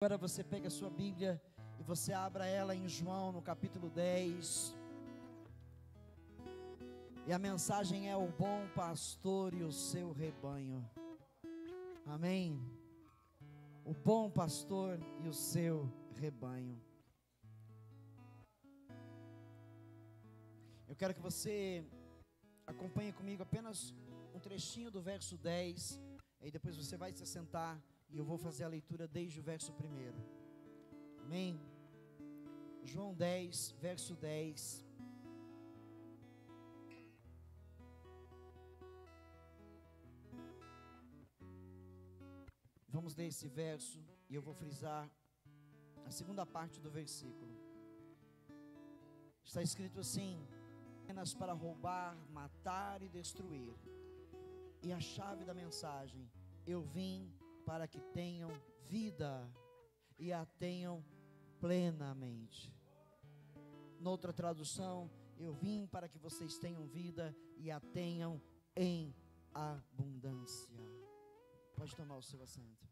Agora você pega a sua Bíblia e você abra ela em João no capítulo 10. E a mensagem é: o bom pastor e o seu rebanho. Amém? O bom pastor e o seu rebanho. Eu quero que você acompanhe comigo apenas um trechinho do verso 10. Aí depois você vai se sentar e eu vou fazer a leitura desde o verso 1. Amém? João 10, verso 10. Vamos ler esse verso e eu vou frisar a segunda parte do versículo. Está escrito assim: apenas para roubar, matar e destruir. E a chave da mensagem: eu vim para que tenham vida e a tenham plenamente. Noutra tradução: eu vim para que vocês tenham vida e a tenham em abundância. Pode tomar o seu assento.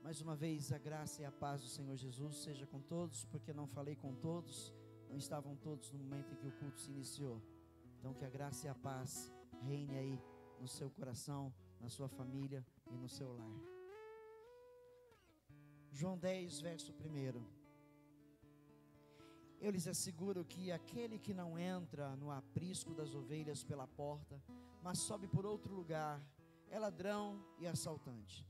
Mais uma vez, a graça e a paz do Senhor Jesus seja com todos, porque não falei com todos, não estavam todos no momento em que o culto se iniciou. Então que a graça e a paz reine aí no seu coração, na sua família e no seu lar. João 10, verso 1. Eu lhes asseguro que aquele que não entra no aprisco das ovelhas pela porta, mas sobe por outro lugar, é ladrão e assaltante.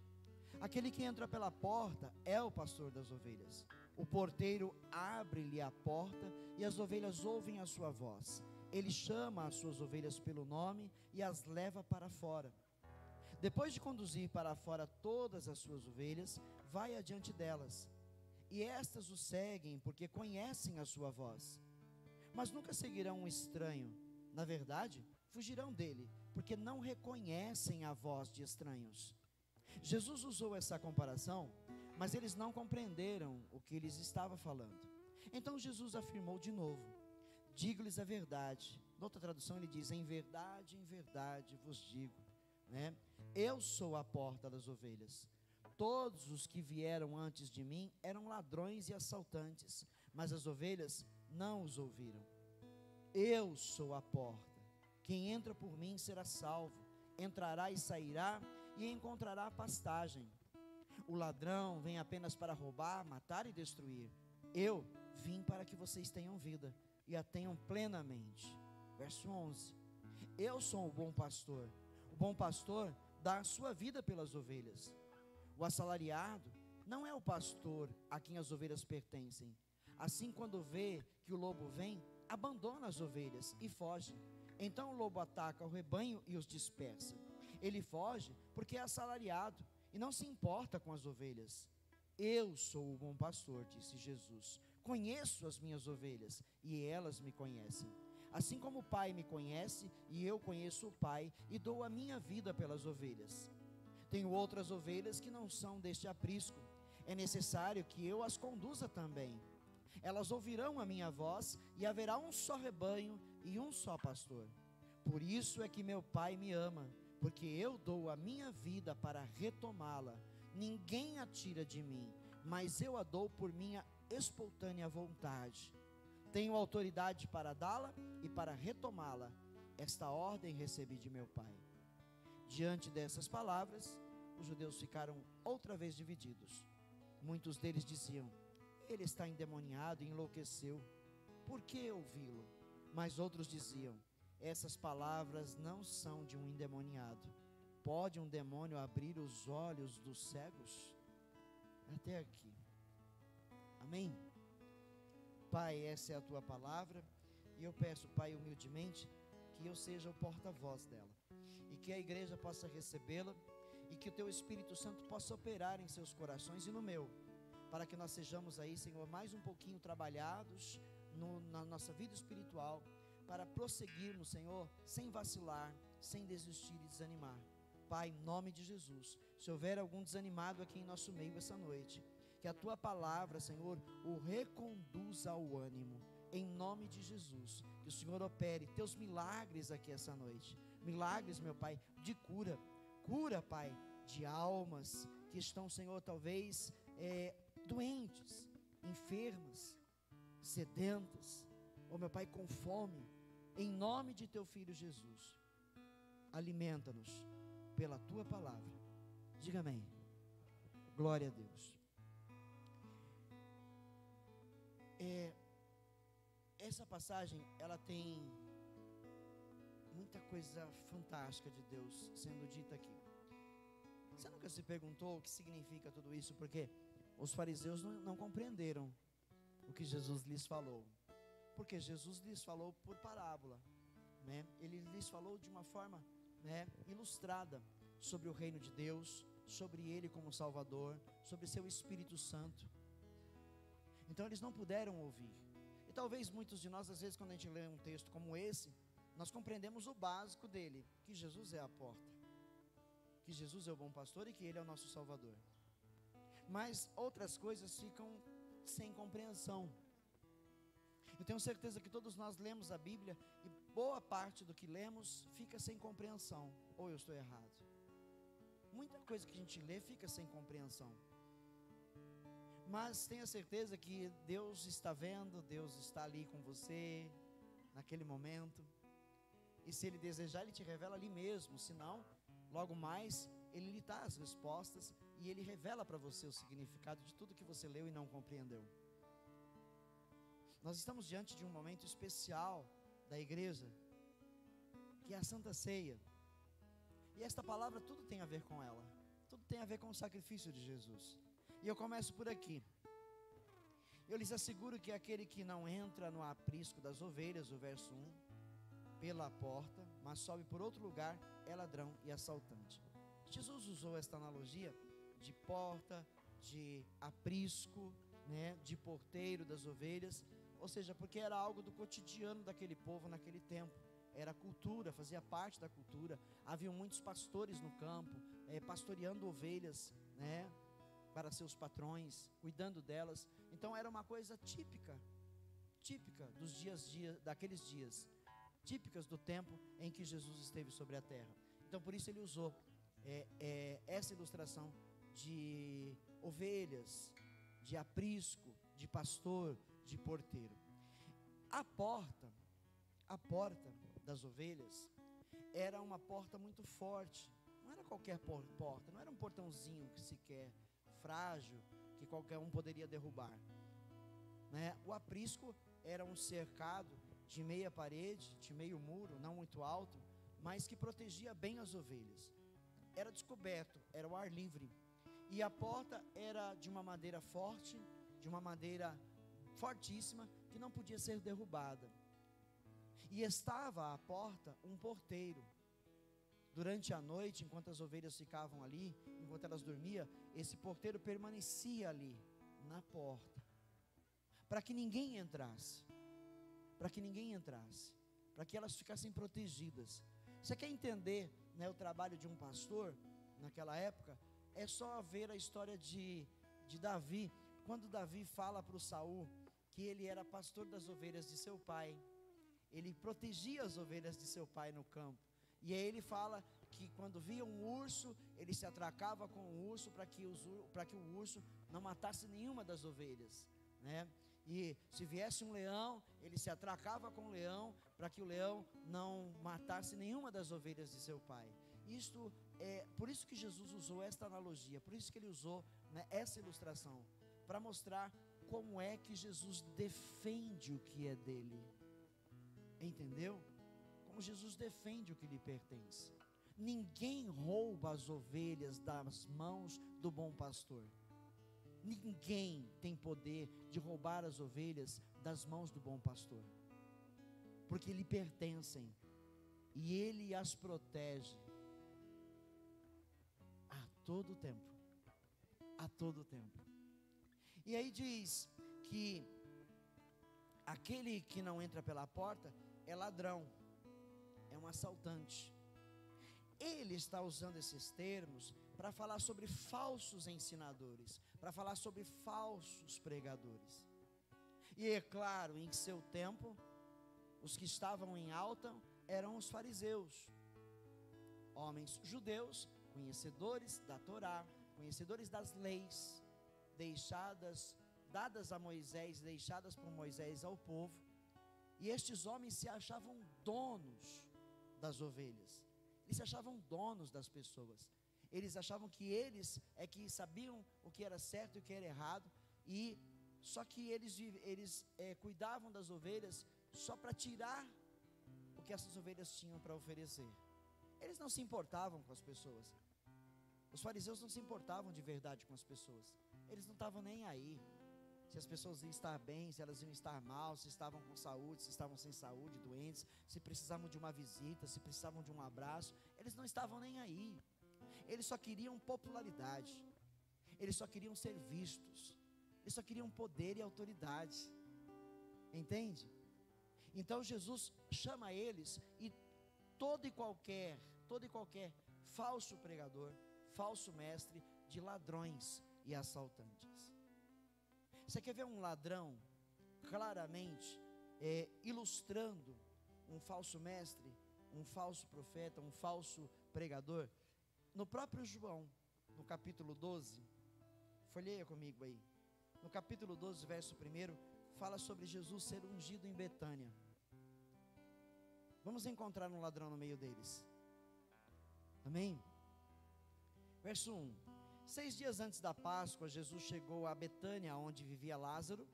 Aquele que entra pela porta é o pastor das ovelhas. O porteiro abre-lhe a porta e as ovelhas ouvem a sua voz. Ele chama as suas ovelhas pelo nome e as leva para fora. Depois de conduzir para fora todas as suas ovelhas, vai adiante delas. E estas o seguem porque conhecem a sua voz. Mas nunca seguirão um estranho. Na verdade, fugirão dele, porque não reconhecem a voz de estranhos. Jesus usou essa comparação, mas eles não compreenderam o que lhes estava falando. Então Jesus afirmou de novo: digo-lhes a verdade. Noutra tradução ele diz: em verdade vos digo, né? Eu sou a porta das ovelhas. Todos os que vieram antes de mim eram ladrões e assaltantes, mas as ovelhas não os ouviram. Eu sou a porta. Quem entra por mim será salvo. Entrará e sairá e encontrará pastagem. O ladrão vem apenas para roubar, matar e destruir. Eu vim para que vocês tenham vida e a tenham plenamente. Verso 11. Eu sou o bom pastor. O bom pastor dá a sua vida pelas ovelhas. O assalariado não é o pastor a quem as ovelhas pertencem. Assim, quando vê que o lobo vem, abandona as ovelhas e foge. Então o lobo ataca o rebanho e os dispersa. Ele foge porque é assalariado e não se importa com as ovelhas. Eu sou o bom pastor, disse Jesus. Conheço as minhas ovelhas e elas me conhecem. Assim como o Pai me conhece e eu conheço o Pai e dou a minha vida pelas ovelhas. Tenho outras ovelhas que não são deste aprisco. É necessário que eu as conduza também. Elas ouvirão a minha voz e haverá um só rebanho e um só pastor. Por isso é que meu Pai me ama, porque eu dou a minha vida para retomá-la. Ninguém a tira de mim, mas eu a dou por minha espontânea vontade. Tenho autoridade para dá-la e para retomá-la. Esta ordem recebi de meu Pai. Diante dessas palavras, os judeus ficaram outra vez divididos. Muitos deles diziam: ele está endemoniado e enlouqueceu. Por que ouvi-lo? Mas outros diziam: essas palavras não são de um endemoniado. Pode um demônio abrir os olhos dos cegos? Até aqui. Amém? Pai, essa é a tua palavra, e eu peço, Pai, humildemente, que eu seja o porta-voz dela, e que a igreja possa recebê-la, e que o teu Espírito Santo possa operar em seus corações e no meu, para que nós sejamos aí, Senhor, mais um pouquinho trabalhados na nossa vida espiritual, para prosseguirmos, Senhor, sem vacilar, sem desistir e desanimar. Pai, em nome de Jesus, se houver algum desanimado aqui em nosso meio essa noite, que a tua palavra, Senhor, o reconduza ao ânimo, em nome de Jesus. Que o Senhor opere teus milagres aqui essa noite, milagres, meu Pai, de cura, Cura, Pai, de almas que estão, Senhor, talvez doentes, enfermas, sedentas, meu Pai, com fome, em nome de Teu Filho Jesus. Alimenta-nos pela Tua palavra. Diga amém. Glória a Deus. Essa passagem, ela tem muita coisa fantástica de Deus sendo dita aqui. Você nunca se perguntou o que significa tudo isso? Porque os fariseus não compreenderam o que Jesus lhes falou. Porque Jesus lhes falou por parábola, né? Ele lhes falou de uma forma, né, ilustrada sobre o reino de Deus, sobre Ele como Salvador, sobre seu Espírito Santo. Então eles não puderam ouvir. E talvez muitos de nós, às vezes, quando a gente lê um texto como esse, nós compreendemos o básico dele, que Jesus é a porta, que Jesus é o bom pastor e que Ele é o nosso Salvador. Mas outras coisas ficam sem compreensão. Eu tenho certeza que todos nós lemos a Bíblia e boa parte do que lemos fica sem compreensão. Ou eu estou errado? Muita coisa que a gente lê fica sem compreensão. Mas tenha certeza que Deus está vendo, Deus está ali com você, naquele momento. E se Ele desejar, Ele te revela ali mesmo. Se não, logo mais, Ele lhe dá as respostas e Ele revela para você o significado de tudo que você leu e não compreendeu. Nós estamos diante de um momento especial da igreja, que é a Santa Ceia. E esta palavra tudo tem a ver com ela. Tudo tem a ver com o sacrifício de Jesus. E eu começo por aqui. Eu lhes asseguro que aquele que não entra no aprisco das ovelhas, o verso 1, pela porta, mas sobe por outro lugar, é ladrão e assaltante. Jesus usou esta analogia de porta, de aprisco, né, de porteiro das ovelhas, ou seja, porque era algo do cotidiano daquele povo naquele tempo. Era cultura, fazia parte da cultura. Haviam muitos pastores no campo, pastoreando ovelhas, né, para seus patrões, cuidando delas. Então era uma coisa típica dos daqueles dias, típicas do tempo em que Jesus esteve sobre a terra. Então por isso ele usou essa ilustração de ovelhas, de aprisco, de pastor, de porteiro. A porta das ovelhas era uma porta muito forte. Não era qualquer porta, não era um portãozinho que sequer frágil, que qualquer um poderia derrubar, né? O aprisco era um cercado de meia parede, de meio muro, não muito alto, mas que protegia bem as ovelhas. Era descoberto, era o ar livre. E a porta era de uma madeira forte, de uma madeira fortíssima, que não podia ser derrubada. E estava à porta um porteiro. Durante a noite, enquanto as ovelhas ficavam ali, enquanto elas dormiam, esse porteiro permanecia ali, na porta, para que ninguém entrasse, para que elas ficassem protegidas. Você quer entender, né, o trabalho de um pastor, naquela época? É só ver a história de Davi, quando Davi fala para o Saul, que ele era pastor das ovelhas de seu pai, ele protegia as ovelhas de seu pai no campo. E aí ele fala que quando via um urso, ele se atracava com o urso para que o urso não matasse nenhuma das ovelhas, né? E se viesse um leão, ele se atracava com o leão para que o leão não matasse nenhuma das ovelhas de seu pai. Por isso que Jesus usou esta analogia, por isso que ele usou, né, essa ilustração, para mostrar como é que Jesus defende o que é dele. Entendeu? Como Jesus defende o que lhe pertence. Ninguém rouba as ovelhas das mãos do bom pastor. Ninguém tem poder de roubar as ovelhas das mãos do bom pastor, porque lhe pertencem e ele as protege a todo tempo. A todo tempo. E aí diz que aquele que não entra pela porta é ladrão, é um assaltante. Ele está usando esses termos para falar sobre falsos ensinadores, para falar sobre falsos pregadores. E é claro, em seu tempo, os que estavam em alta eram os fariseus, homens judeus, conhecedores da Torá, conhecedores das leis, dadas a Moisés, deixadas por Moisés ao povo, e estes homens se achavam donos das ovelhas, eles se achavam donos das pessoas, eles achavam que eles é que sabiam o que era certo e o que era errado, e só que eles cuidavam das ovelhas só para tirar o que essas ovelhas tinham para oferecer. Eles não se importavam com as pessoas. Os fariseus não se importavam de verdade com as pessoas. Eles não estavam nem aí se as pessoas iam estar bem, se elas iam estar mal, se estavam com saúde, se estavam sem saúde, doentes, se precisavam de uma visita, se precisavam de um abraço. Eles não estavam nem aí. Eles só queriam popularidade, eles só queriam ser vistos, eles só queriam poder e autoridade, entende? Então Jesus chama eles, e todo e qualquer falso pregador, falso mestre, de ladrões e assaltantes. Você quer ver um ladrão claramente ilustrando um falso mestre, um falso profeta, um falso pregador? No próprio João, no capítulo 12, folheia comigo aí, no capítulo 12, verso 1, fala sobre Jesus ser ungido em Betânia. Vamos encontrar um ladrão no meio deles, amém? Verso 1: 6 dias antes da Páscoa, Jesus chegou a Betânia, onde vivia Lázaro,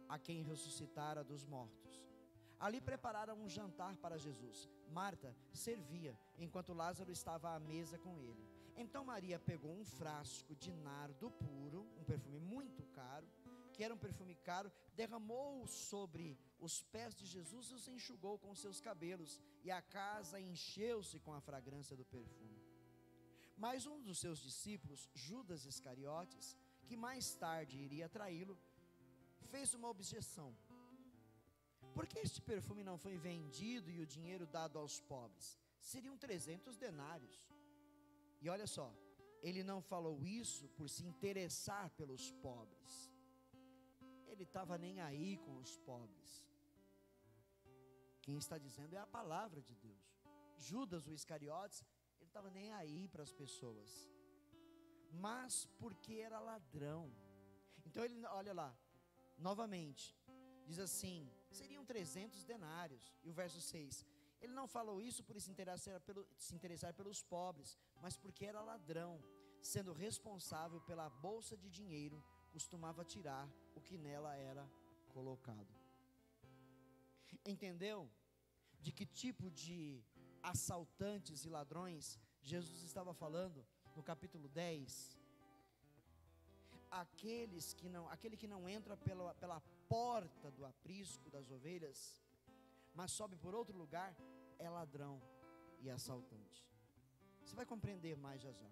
a quem ressuscitara dos mortos. Ali prepararam um jantar para Jesus. Marta servia, enquanto Lázaro estava à mesa com ele. Então Maria pegou um frasco de nardo puro, um perfume muito caro, que era um perfume caro, derramou sobre os pés de Jesus e os enxugou com seus cabelos, e a casa encheu-se com a fragrância do perfume. Mas um dos seus discípulos, Judas Iscariotes, que mais tarde iria traí-lo, fez uma objeção: por que este perfume não foi vendido e o dinheiro dado aos pobres? Seriam 300 denários. E olha só, ele não falou isso por se interessar pelos pobres. Ele estava nem aí com os pobres. Quem está dizendo é a palavra de Deus. Judas, o Iscariotes, ele estava nem aí para as pessoas, mas porque era ladrão. Então ele, olha lá, novamente, diz assim, seriam 300 denários, e o verso 6, ele não falou isso por se interessar pelos pobres, mas porque era ladrão, sendo responsável pela bolsa de dinheiro, costumava tirar o que nela era colocado. Entendeu? De que tipo de assaltantes e ladrões Jesus estava falando no capítulo 10? Aquele que não entra pela porta do aprisco das ovelhas, mas sobe por outro lugar, é ladrão e assaltante. Você vai compreender mais já já.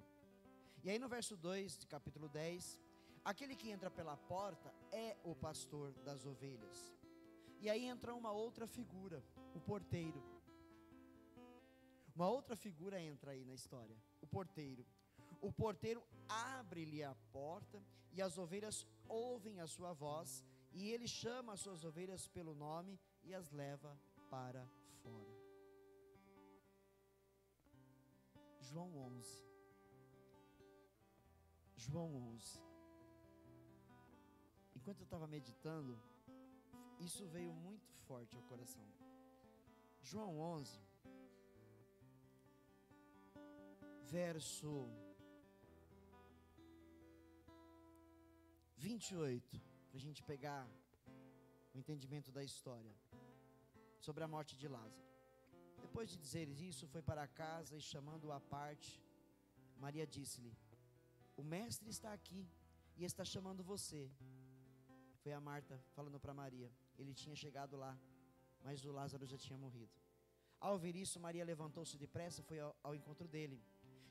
E aí no verso 2 de capítulo 10, aquele que entra pela porta é o pastor das ovelhas. E aí entra uma outra figura, o porteiro. Uma outra figura entra aí na história, o porteiro. O porteiro abre-lhe a porta e as ovelhas ouvem a sua voz, e ele chama as suas ovelhas pelo nome e as leva para fora. João 11. João 11. Enquanto eu estava meditando, isso veio muito forte ao coração. João 11, verso 28, para a gente pegar o entendimento da história sobre a morte de Lázaro. Depois de dizer isso, foi para casa e, chamando-o à parte, Maria disse-lhe: o mestre está aqui e está chamando você. Foi a Marta falando para Maria. Ele tinha chegado lá, mas o Lázaro já tinha morrido. Ao ouvir isso, Maria levantou-se depressa e foi ao encontro dele.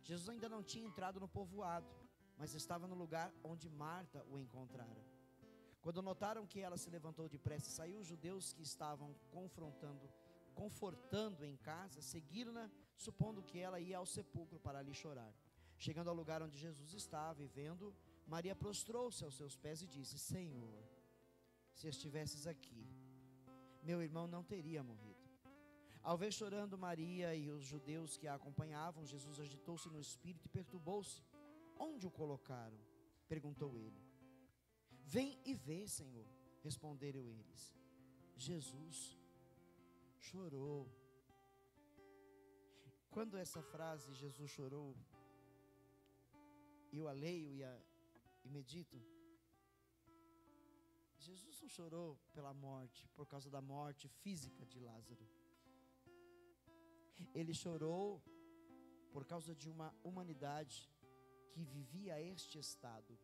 Jesus ainda não tinha entrado no povoado, mas estava no lugar onde Marta o encontrara. Quando notaram que ela se levantou depressa e saiu, os judeus que estavam confortando em casa, seguiram-na, supondo que ela ia ao sepulcro para ali chorar. Chegando ao lugar onde Jesus estava e vendo, Maria prostrou-se aos seus pés e disse: Senhor, se estivesses aqui, meu irmão não teria morrido. Ao ver chorando Maria e os judeus que a acompanhavam, Jesus agitou-se no espírito e perturbou-se. Onde o colocaram? Perguntou ele. Vem e vê, Senhor, responderam eles. Jesus chorou. Quando essa frase, Jesus chorou, eu a leio e medito, Jesus não chorou pela morte, por causa da morte física de Lázaro. Ele chorou por causa de uma humanidade que vivia este estado,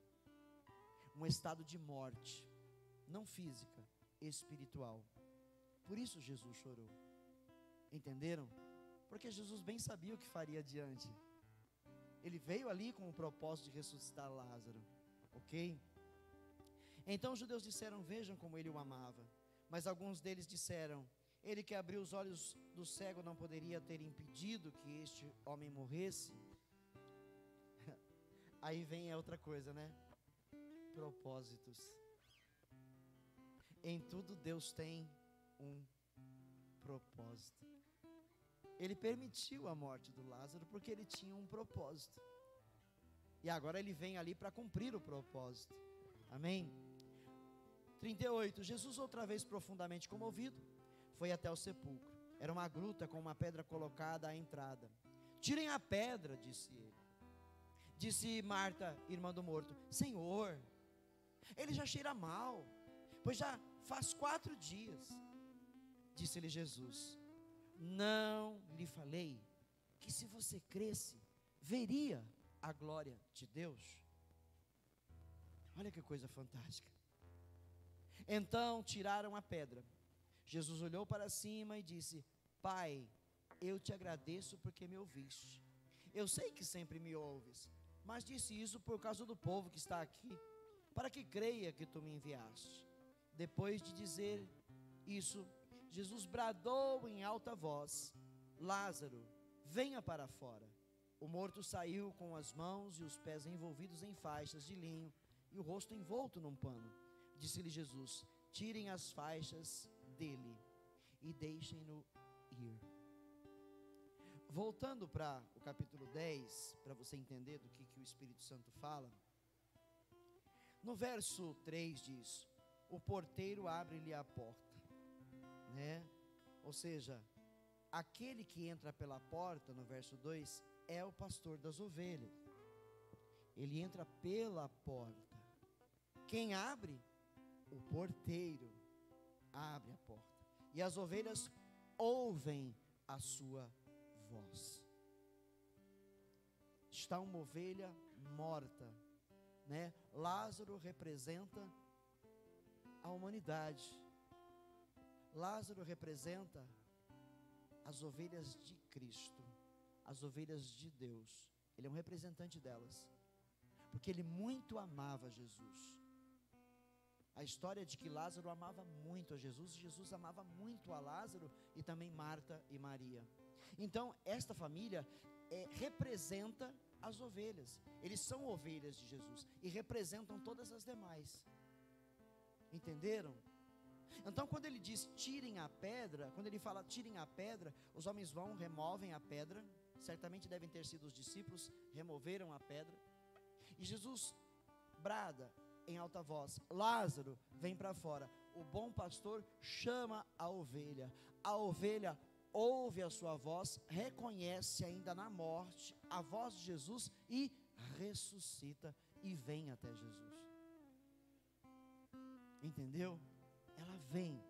um estado de morte, não física, espiritual. Por isso Jesus chorou. Entenderam? Porque Jesus bem sabia o que faria adiante. Ele veio ali com o propósito de ressuscitar Lázaro, ok? Então os judeus disseram, vejam como ele o amava. Mas alguns deles disseram, ele que abriu os olhos do cego não poderia ter impedido que este homem morresse? Aí vem outra coisa, né? Propósitos. Em tudo Deus tem um propósito. Ele permitiu a morte do Lázaro porque ele tinha um propósito. E agora ele vem ali para cumprir o propósito. Amém? 38. Jesus, outra vez profundamente comovido, foi até o sepulcro. Era uma gruta com uma pedra colocada à entrada. Tirem a pedra, disse ele. Disse Marta, irmã do morto, Senhor, ele já cheira mal, pois já faz 4 dias. Disse-lhe Jesus, não lhe falei que se você cresce, veria a glória de Deus? Olha que coisa fantástica. Então tiraram a pedra. Jesus olhou para cima e disse, Pai, eu te agradeço porque me ouviste. Eu sei que sempre me ouves, mas disse isso por causa do povo que está aqui, para que creia que tu me enviaste. Depois de dizer isso, Jesus bradou em alta voz, Lázaro, venha para fora. O morto saiu com as mãos e os pés envolvidos em faixas de linho e o rosto envolto num pano. Disse-lhe Jesus, tirem as faixas dele e deixem-no ir. Voltando para o capítulo 10, para você entender do que o Espírito Santo fala, no verso 3 diz, o porteiro abre-lhe a porta, né? Ou seja, aquele que entra pela porta, no verso 2, é o pastor das ovelhas. Ele entra pela porta. Quem abre? O porteiro abre a porta. E as ovelhas ouvem a sua voz. Está uma ovelha morta, né? Lázaro representa a humanidade. Lázaro representa as ovelhas de Cristo, as ovelhas de Deus. Ele é um representante delas, porque ele muito amava Jesus. A história de que Lázaro amava muito a Jesus, e Jesus amava muito a Lázaro, e também Marta e Maria. Então, esta família representa as ovelhas. Eles são ovelhas de Jesus, e representam todas as demais. Entenderam? Então, quando ele diz, tirem a pedra, quando ele fala, tirem a pedra, os homens vão, removem a pedra, certamente devem ter sido os discípulos, removeram a pedra, e Jesus brada em alta voz, Lázaro, vem para fora. O bom pastor chama a ovelha ouve a sua voz, reconhece ainda na morte a voz de Jesus e ressuscita e vem até Jesus. Entendeu? Ela vem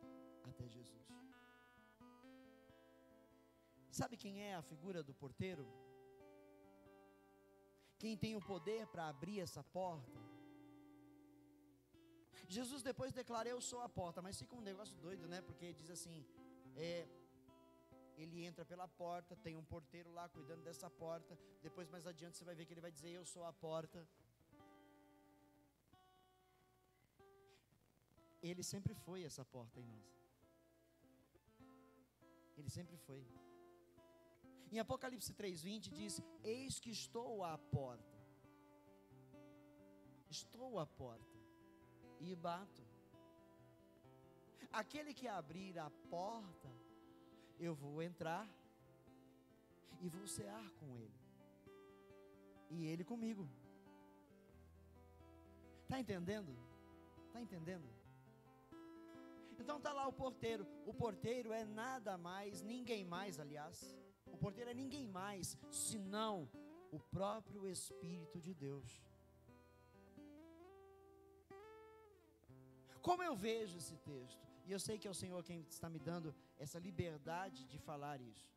até Jesus. Sabe quem é a figura do porteiro? Quem tem o poder para abrir essa porta? Jesus depois declara, eu sou a porta, mas fica um negócio doido, né? Porque diz assim, ele entra pela porta, tem um porteiro lá cuidando dessa porta, depois mais adiante você vai ver que ele vai dizer, eu sou a porta. Ele sempre foi essa porta em nós. Ele sempre foi. Em Apocalipse 3:20 diz, eis que estou à porta. Estou à porta e bato. Aquele que abrir a porta, eu vou entrar e vou cear com ele, e ele comigo. Está entendendo? Está entendendo? Então está lá o porteiro é nada mais, ninguém mais, aliás, o porteiro é ninguém mais, senão o próprio Espírito de Deus. Como eu vejo esse texto, e eu sei que é o Senhor quem está me dando essa liberdade de falar isso,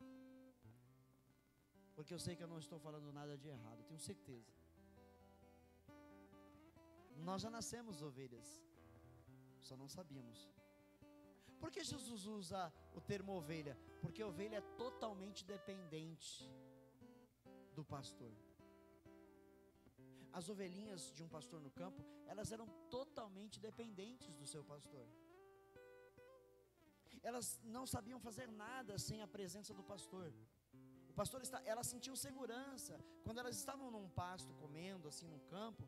porque eu sei que eu não estou falando nada de errado, eu tenho certeza. Nós já nascemos ovelhas, só não sabíamos. Por que Jesus usa o termo ovelha? Porque a ovelha é totalmente dependente do pastor. As ovelhinhas de um pastor no campo, elas eram totalmente dependentes do seu pastor. Elas não sabiam fazer nada sem a presença do pastor. O pastor elas sentiam segurança. Quando elas estavam num pasto comendo, assim, num campo,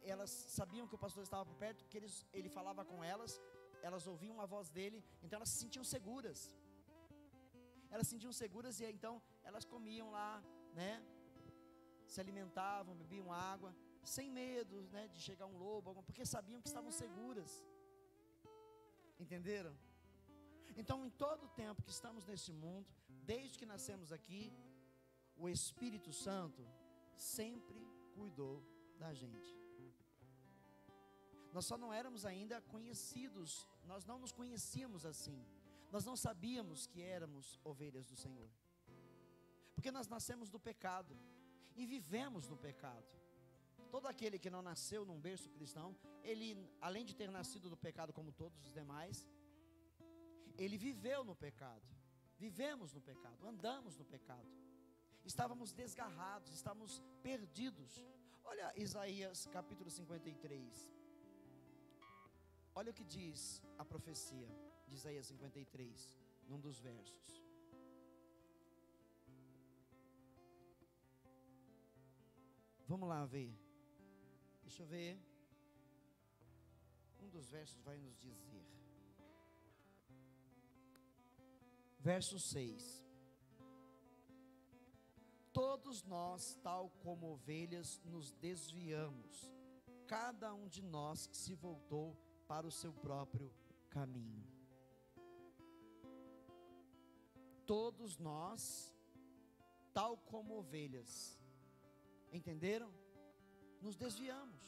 elas sabiam que o pastor estava por perto, porque ele falava com elas, elas ouviam a voz dele, então elas se sentiam seguras. Elas se sentiam seguras e então elas comiam lá, né? Se alimentavam, bebiam água, sem medo, né, de chegar um lobo, porque sabiam que estavam seguras. Entenderam? Então, em todo o tempo que estamos nesse mundo, desde que nascemos aqui, o Espírito Santo sempre cuidou da gente. Nós só não éramos ainda conhecidos, nós não nos conhecíamos assim, nós não sabíamos que éramos ovelhas do Senhor, porque nós nascemos do pecado e vivemos no pecado. Todo aquele que não nasceu num berço cristão, ele, além de ter nascido do pecado como todos os demais, ele viveu no pecado, vivemos no pecado, andamos no pecado, estávamos desgarrados, estávamos perdidos. Olha Isaías capítulo 53, olha o que diz a profecia de Isaías 53, num dos versos. Vamos lá ver, deixa eu ver, um dos versos vai nos dizer, verso 6, todos nós, tal como ovelhas, nos desviamos, cada um de nós se voltou para o seu próprio caminho. Todos nós, tal como ovelhas, entenderam? Nos desviamos.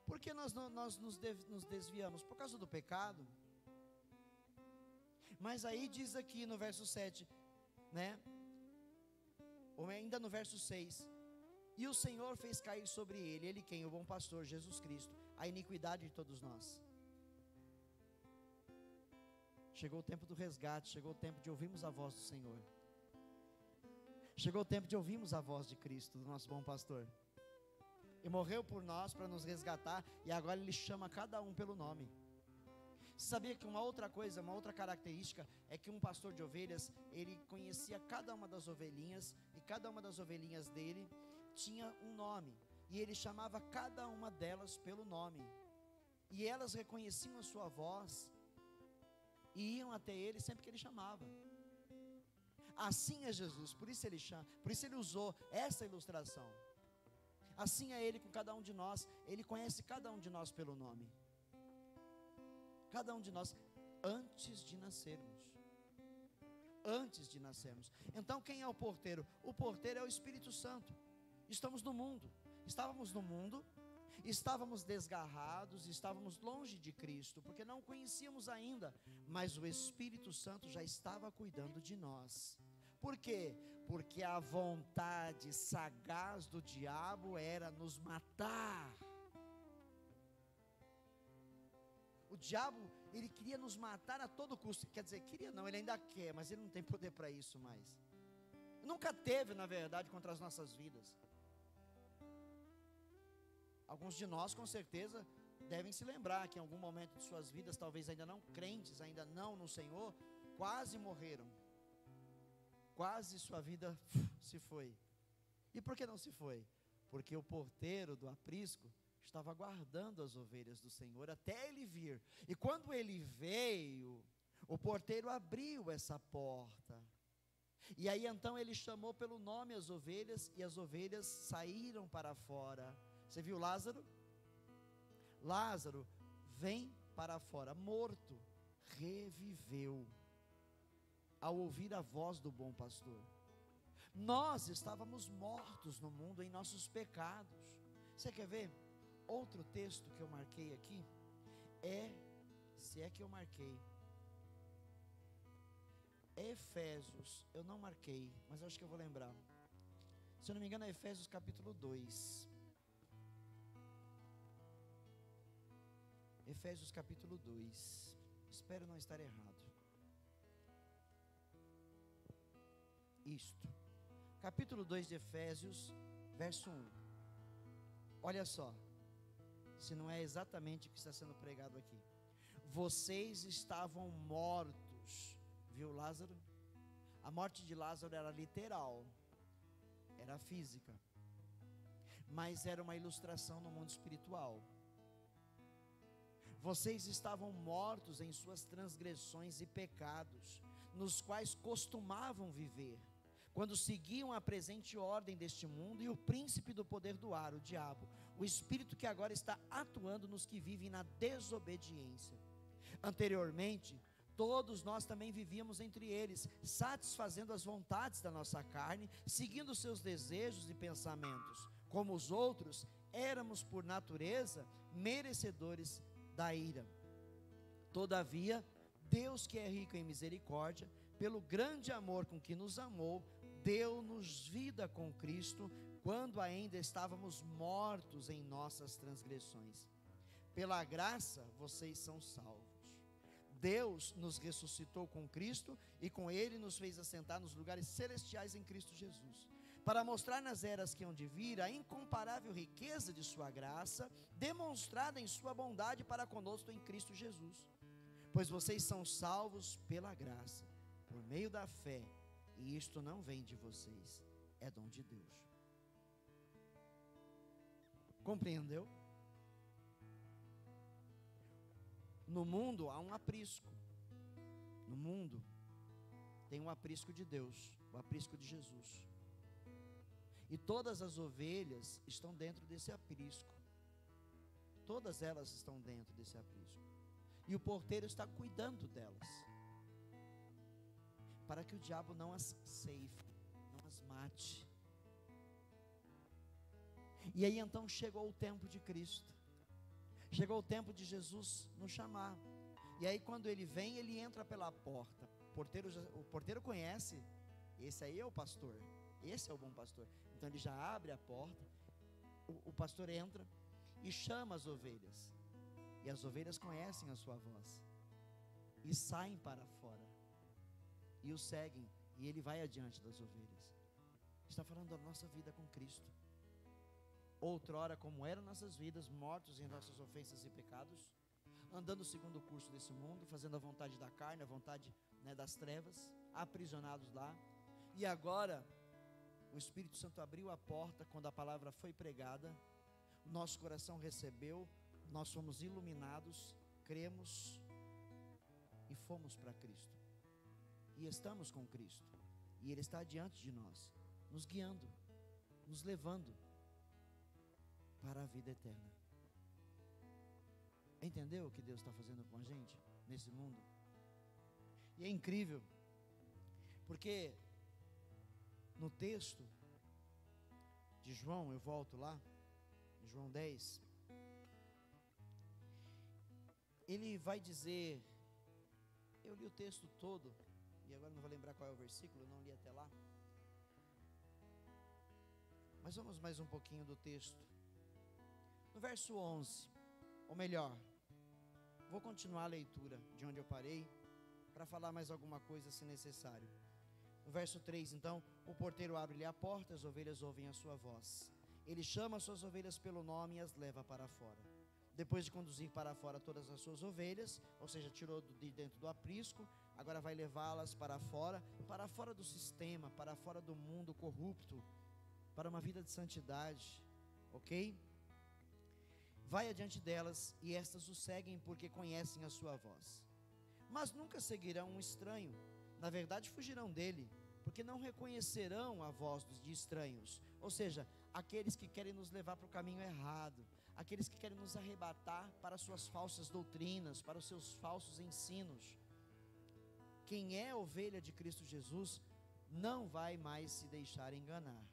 Por que nós nos desviamos? Por causa do pecado. Mas aí diz aqui no verso 7, né? Ou ainda no verso 6, e o Senhor fez cair sobre ele quem? O bom pastor, Jesus Cristo, a iniquidade de todos nós. Chegou o tempo do resgate, chegou o tempo de ouvirmos a voz do Senhor. Chegou o tempo de ouvirmos a voz de Cristo, do nosso bom pastor. E morreu por nós para nos resgatar, e agora Ele chama cada um pelo nome. Você sabia que uma outra coisa, uma outra característica, é que um pastor de ovelhas, ele conhecia cada uma das ovelhinhas, e cada uma das ovelhinhas dele tinha um nome, e ele chamava cada uma delas pelo nome, e elas reconheciam a sua voz, e iam até ele sempre que ele chamava. Assim é Jesus, por isso ele usou essa ilustração. Assim é Ele com cada um de nós, Ele conhece cada um de nós pelo nome. Cada um de nós, antes de nascermos. Antes de nascermos. Então quem é o porteiro? O porteiro é o Espírito Santo. Estávamos no mundo, estávamos desgarrados, estávamos longe de Cristo, porque não o conhecíamos ainda, mas o Espírito Santo já estava cuidando de nós. Por quê? Porque a vontade sagaz do diabo era nos matar. O diabo, ele queria nos matar a todo custo. Quer dizer, queria não, ele ainda quer, mas ele não tem poder para isso mais. Nunca teve, na verdade, contra as nossas vidas. Alguns de nós, com certeza, devem se lembrar que em algum momento de suas vidas, talvez ainda não crentes, ainda não no Senhor, quase morreram. Quase sua vida se foi. E por que não se foi? Porque o porteiro do aprisco estava guardando as ovelhas do Senhor até ele vir. E quando ele veio, O porteiro abriu essa porta. E aí então ele chamou pelo nome as ovelhas, e as ovelhas saíram para fora. Você viu Lázaro? Lázaro vem para fora, morto, reviveu, ao ouvir a voz do bom pastor. Nós estávamos mortos no mundo em nossos pecados. Você quer ver? Outro texto que eu marquei aqui se é que eu marquei, Efésios, eu não marquei, mas acho que eu vou lembrar. Se eu não me engano é Efésios capítulo 2. Efésios capítulo 2. Espero não estar errado. Isto. Capítulo 2 de Efésios, verso 1. Olha só, se não é exatamente o que está sendo pregado aqui. Vocês estavam mortos. Viu Lázaro? A morte de Lázaro era literal, era física, mas era uma ilustração no mundo espiritual. Vocês estavam mortos em suas transgressões e pecados, nos quais costumavam viver, quando seguiam a presente ordem deste mundo e o príncipe do poder do ar, o diabo, o espírito que agora está atuando nos que vivem na desobediência. Anteriormente, todos nós também vivíamos entre eles, satisfazendo as vontades da nossa carne, seguindo seus desejos e pensamentos. Como os outros, éramos por natureza merecedores da ira. Todavia, Deus, que é rico em misericórdia, pelo grande amor com que nos amou, deu-nos vida com Cristo, quando ainda estávamos mortos em nossas transgressões. Pela graça, vocês são salvos. Deus nos ressuscitou com Cristo e com Ele nos fez assentar nos lugares celestiais em Cristo Jesus, para mostrar nas eras que hão de vir a incomparável riqueza de sua graça, demonstrada em sua bondade para conosco em Cristo Jesus. Pois vocês são salvos pela graça, por meio da fé, e isto não vem de vocês, é dom de Deus. Compreendeu? No mundo há um aprisco. No mundo tem um aprisco de Deus, o aprisco de Jesus. E todas as ovelhas estão dentro desse aprisco. Todas elas estão dentro desse aprisco. E o porteiro está cuidando delas, para que o diabo não as ceife, não as mate. E aí então chegou o tempo de Cristo. Chegou o tempo de Jesus nos chamar. E aí quando ele vem, ele entra pela porta. O porteiro conhece, esse aí é o pastor, esse é o bom pastor. Então ele já abre a porta, o pastor entra e chama as ovelhas. E as ovelhas conhecem a sua voz e saem para fora e o seguem, e ele vai adiante das ovelhas. Está falando da nossa vida com Cristo. Outrora, como eram nossas vidas, mortos em nossas ofensas e pecados, andando segundo o curso desse mundo, fazendo a vontade da carne, a vontade, das trevas, aprisionados lá. E agora, o Espírito Santo abriu a porta quando a palavra foi pregada, o nosso coração recebeu, nós fomos iluminados, cremos e fomos para Cristo. E estamos com Cristo, e Ele está diante de nós, nos guiando, nos levando para a vida eterna. Entendeu o que Deus está fazendo com a gente nesse mundo? E é incrível, porque no texto de João, eu volto lá, em João 10, ele vai dizer, eu li o texto todo, e agora não vou lembrar qual é o versículo, eu não li até lá, mas vamos mais um pouquinho do texto. No verso 11, ou melhor, vou continuar a leitura de onde eu parei, para falar mais alguma coisa se necessário. No verso 3, então, o porteiro abre-lhe a porta, as ovelhas ouvem a sua voz. Ele chama as suas ovelhas pelo nome e as leva para fora. Depois de conduzir para fora todas as suas ovelhas, ou seja, tirou de dentro do aprisco, agora vai levá-las para fora do sistema, para fora do mundo corrupto, para uma vida de santidade, ok? Vai adiante delas, e estas o seguem porque conhecem a sua voz. mas nunca seguirão um estranho. Na verdade, fugirão dele, porque não reconhecerão a voz de estranhos. Ou seja, aqueles que querem nos levar para o caminho errado, aqueles que querem nos arrebatar para suas falsas doutrinas, para os seus falsos ensinos. Quem é ovelha de Cristo Jesus não vai mais se deixar enganar.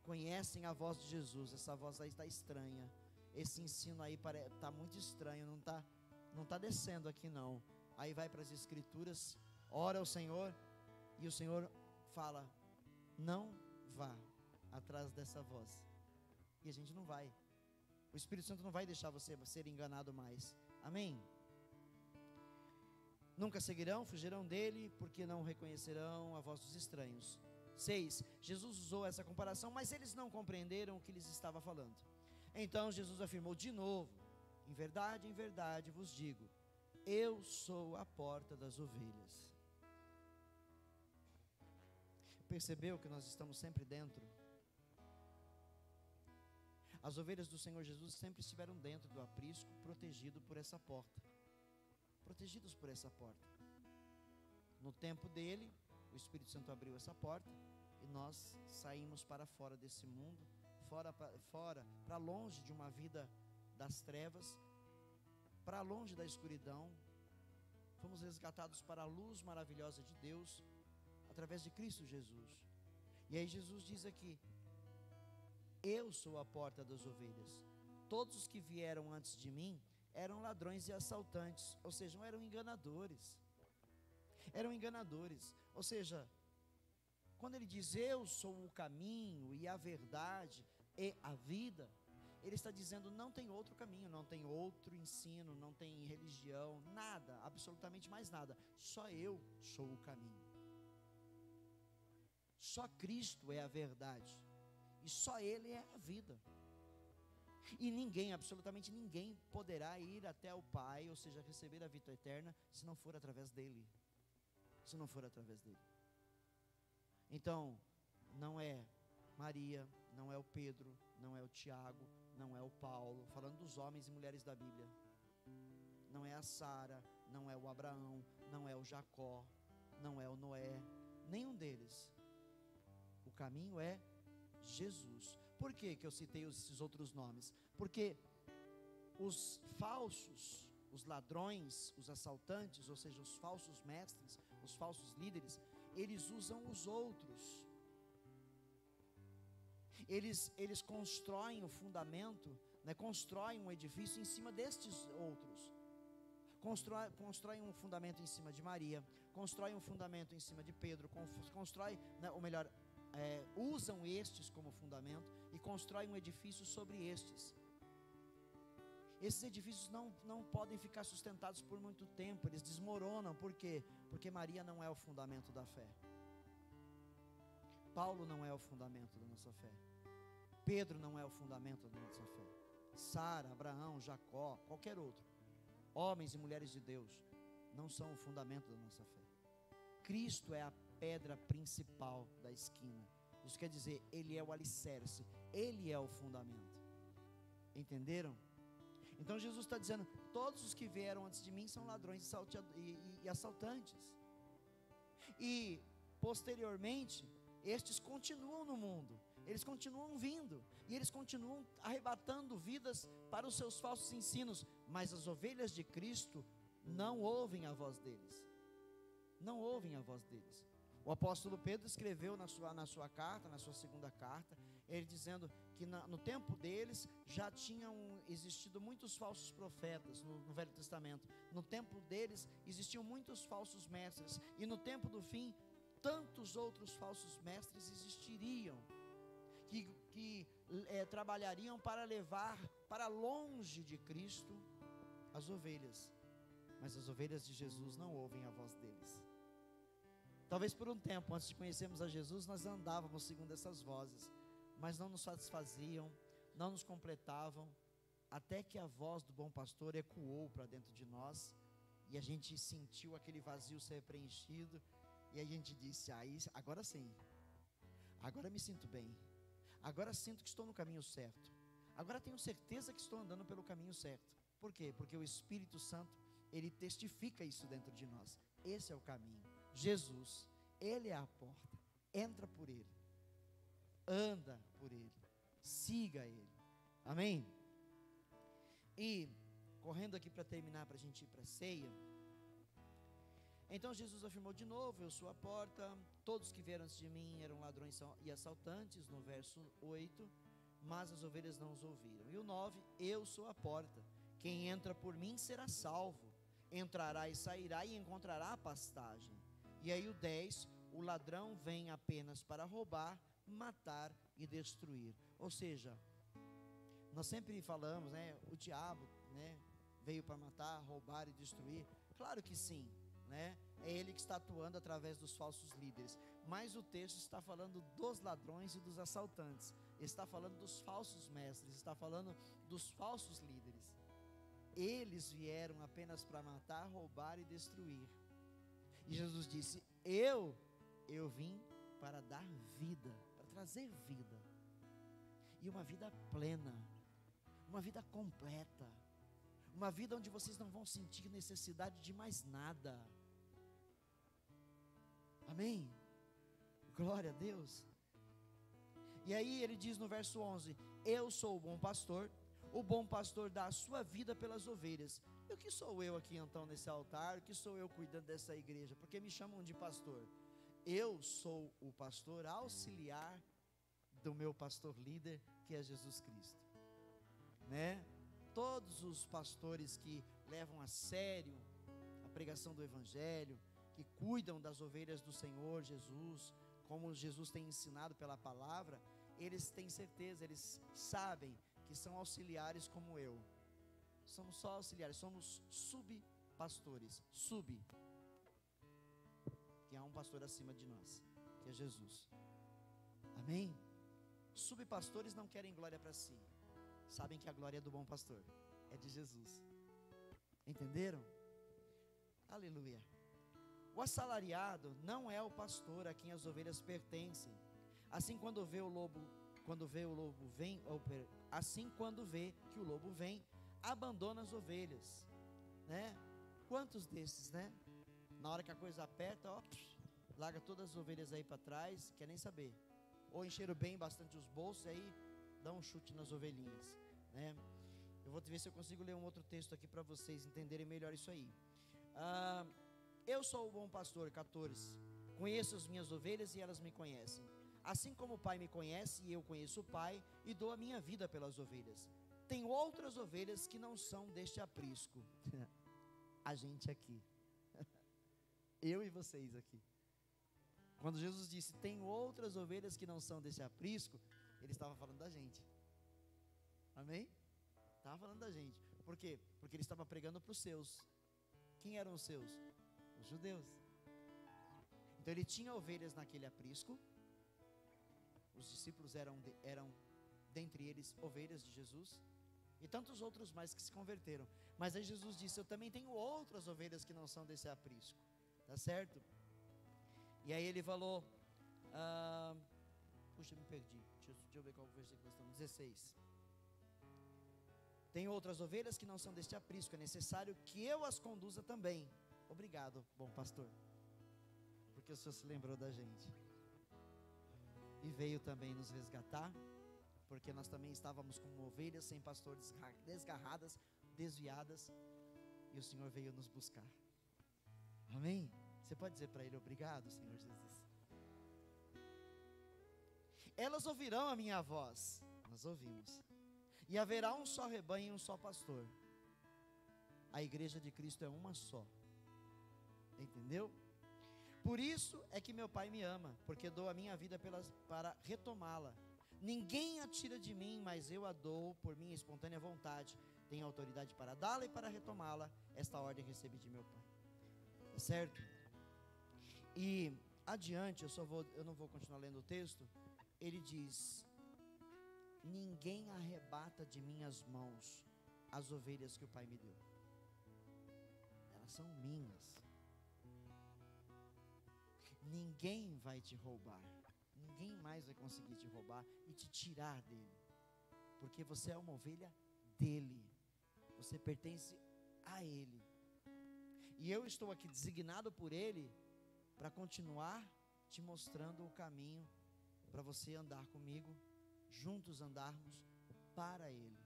Conhecem a voz de Jesus. Essa voz aí está estranha, esse ensino aí está muito estranho, não está descendo aqui não. Aí vai para as escrituras, ora ao Senhor, e o Senhor fala: não vá atrás dessa voz. E a gente não vai. O Espírito Santo não vai deixar você ser enganado mais. Amém? Nunca seguirão, fugirão dele, porque não reconhecerão a voz dos estranhos. 6. Jesus usou essa comparação, mas eles não compreenderam o que lhes estava falando. Então Jesus afirmou de novo: em verdade vos digo, eu sou a porta das ovelhas. Percebeu que nós estamos sempre dentro? As ovelhas do Senhor Jesus sempre estiveram dentro do aprisco, protegidos por essa porta. Protegidos por essa porta. No tempo dele, o Espírito Santo abriu essa porta e nós saímos para fora desse mundo, para longe de uma vida das trevas, para longe da escuridão. Fomos resgatados para a luz maravilhosa de Deus, através de Cristo Jesus. E aí Jesus diz aqui: eu sou a porta das ovelhas. Todos os que vieram antes de mim eram ladrões e assaltantes, ou seja, eram enganadores. Eram enganadores. Ou seja, quando ele diz eu sou o caminho e a verdade e a vida, ele está dizendo não tem outro caminho, não tem outro ensino, não tem religião, nada, absolutamente mais nada. Só eu sou o caminho. Só Cristo é a verdade. E só Ele é a vida. E ninguém, absolutamente ninguém, poderá ir até o Pai, ou seja, receber a vida eterna, se não for através dEle. Se não for através dEle. Então, não é Maria, não é o Pedro, não é o Tiago, não é o Paulo, falando dos homens e mulheres da Bíblia. Não é a Sara, não é o Abraão, não é o Jacó, não é o Noé, nenhum deles. O caminho é Jesus. Por que eu citei esses outros nomes? Porque os falsos, os ladrões, os assaltantes, ou seja, os falsos mestres, os falsos líderes, eles usam os outros. Eles constroem o fundamento, né, constroem um edifício em cima destes outros. Constroem um fundamento em cima de Maria, constroem um fundamento em cima de Pedro, né, ou melhor, usam estes como fundamento e constroem um edifício sobre estes. Esses edifícios não podem ficar sustentados por muito tempo, eles desmoronam. Por quê? Porque Maria não é o fundamento da fé. Paulo não é o fundamento da nossa fé. Pedro não é o fundamento da nossa fé. Sara, Abraão, Jacó, qualquer outro, homens e mulheres de Deus, não são o fundamento da nossa fé. Cristo é a pedra principal da esquina. Isso quer dizer, Ele é o alicerce, Ele é o fundamento. Entenderam? Então Jesus está dizendo, todos os que vieram antes de mim são ladrões e assaltantes. E posteriormente, estes continuam no mundo, eles continuam vindo, e eles continuam arrebatando vidas para os seus falsos ensinos, mas as ovelhas de Cristo não ouvem a voz deles. Não ouvem a voz deles. O apóstolo Pedro escreveu na sua carta, na sua segunda carta, ele dizendo que no tempo deles já tinham existido muitos falsos profetas no Velho Testamento. No tempo deles existiam muitos falsos mestres, e no tempo do fim tantos outros falsos mestres existiriam, que trabalhariam para levar para longe de Cristo as ovelhas. Mas as ovelhas de Jesus não ouvem a voz deles. Talvez por um tempo, antes de conhecermos a Jesus, nós andávamos segundo essas vozes, mas não nos satisfaziam, não nos completavam, até que a voz do bom pastor ecoou para dentro de nós, e a gente sentiu aquele vazio ser preenchido, e a gente disse, agora sim, agora me sinto bem, agora sinto que estou no caminho certo, agora tenho certeza que estou andando pelo caminho certo. Por quê? Porque o Espírito Santo ele testifica isso dentro de nós. Esse é o caminho. Jesus, ele é a porta. Entra por ele, anda por ele, siga ele. Amém? E correndo aqui para terminar, para a gente ir para a ceia. Então Jesus afirmou de novo: eu sou a porta, todos que vieram antes de mim eram ladrões e assaltantes, no verso 8, mas as ovelhas não os ouviram. E o 9, eu sou a porta, quem entra por mim será salvo, entrará e sairá e encontrará a pastagem. E aí o 10, o ladrão vem apenas para roubar, matar e destruir. Ou seja, nós sempre falamos, né, o diabo, né, veio para matar, roubar e destruir. Claro que sim, né? É ele que está atuando através dos falsos líderes, mas o texto está falando dos ladrões e dos assaltantes, está falando dos falsos mestres, está falando dos falsos líderes. Eles vieram apenas para matar, roubar e destruir. E Jesus disse: eu vim para dar vida, para trazer vida, e uma vida plena, uma vida completa, uma vida onde vocês não vão sentir necessidade de mais nada. Amém? Glória a Deus. E aí ele diz no verso 11: eu sou o bom pastor dá a sua vida pelas ovelhas. E o que sou eu aqui então nesse altar? O que sou eu cuidando dessa igreja? Porque me chamam de pastor. Eu sou o pastor auxiliar do meu pastor líder, que é Jesus Cristo, né? Todos os pastores que levam a sério a pregação do evangelho, que cuidam das ovelhas do Senhor Jesus, como Jesus tem ensinado pela palavra, eles têm certeza, eles sabem que são auxiliares como eu. Somos só auxiliares, somos subpastores, que há um pastor acima de nós, que é Jesus. Amém? Subpastores não querem glória para si, sabem que a glória é do bom pastor, é de Jesus. Entenderam? Aleluia. O assalariado não é o pastor a quem as ovelhas pertencem. Assim quando vê que o lobo vem, abandona as ovelhas, né? Quantos desses, né? Na hora que a coisa aperta, ó, larga todas as ovelhas aí para trás, quer nem saber. Ou encheram bem bastante os bolsos, aí dá um chute nas ovelhinhas, né? Eu vou ver se eu consigo ler um outro texto aqui para vocês entenderem melhor isso aí. Eu sou o bom pastor, 14. Conheço as minhas ovelhas e elas me conhecem. Assim como o Pai me conhece e eu conheço o Pai, e dou a minha vida pelas ovelhas. Tem outras ovelhas que não são deste aprisco. A gente aqui. Eu e vocês aqui. Quando Jesus disse, tem outras ovelhas que não são desse aprisco, ele estava falando da gente. Amém? Estava falando da gente. Por quê? Porque ele estava pregando para os seus. Quem eram os seus? Os judeus. Então ele tinha ovelhas naquele aprisco. Os discípulos eram dentre eles ovelhas de Jesus, e tantos outros mais que se converteram. Mas aí Jesus disse, eu também tenho outras ovelhas que não são desse aprisco, tá certo? E aí ele falou, puxa, me perdi, deixa eu ver qual versículo nós estamos, 16. Tem outras ovelhas que não são deste aprisco, é necessário que eu as conduza também. Obrigado, bom pastor, porque o Senhor se lembrou da gente e veio também nos resgatar, porque nós também estávamos como ovelhas sem pastor, desgarradas, desviadas, e o Senhor veio nos buscar. Amém? Você pode dizer para ele, obrigado, Senhor Jesus. Elas ouvirão a minha voz, nós ouvimos, e haverá um só rebanho e um só pastor. A igreja de Cristo é uma só, entendeu? Por isso é que meu Pai me ama, porque dou a minha vida para retomá-la. Ninguém a tira de mim, mas eu a dou por minha espontânea vontade. Tenho autoridade para dá-la e para retomá-la. Esta ordem recebi de meu Pai. Tá certo? E adiante, eu não vou continuar lendo o texto. Ele diz, ninguém arrebata de minhas mãos as ovelhas que o Pai me deu. Elas são minhas. Ninguém vai te roubar, ninguém mais vai conseguir te roubar e te tirar dele, porque você é uma ovelha dele, você pertence a ele, E eu estou aqui designado por Ele para continuar te mostrando o caminho para você andar comigo, juntos andarmos para Ele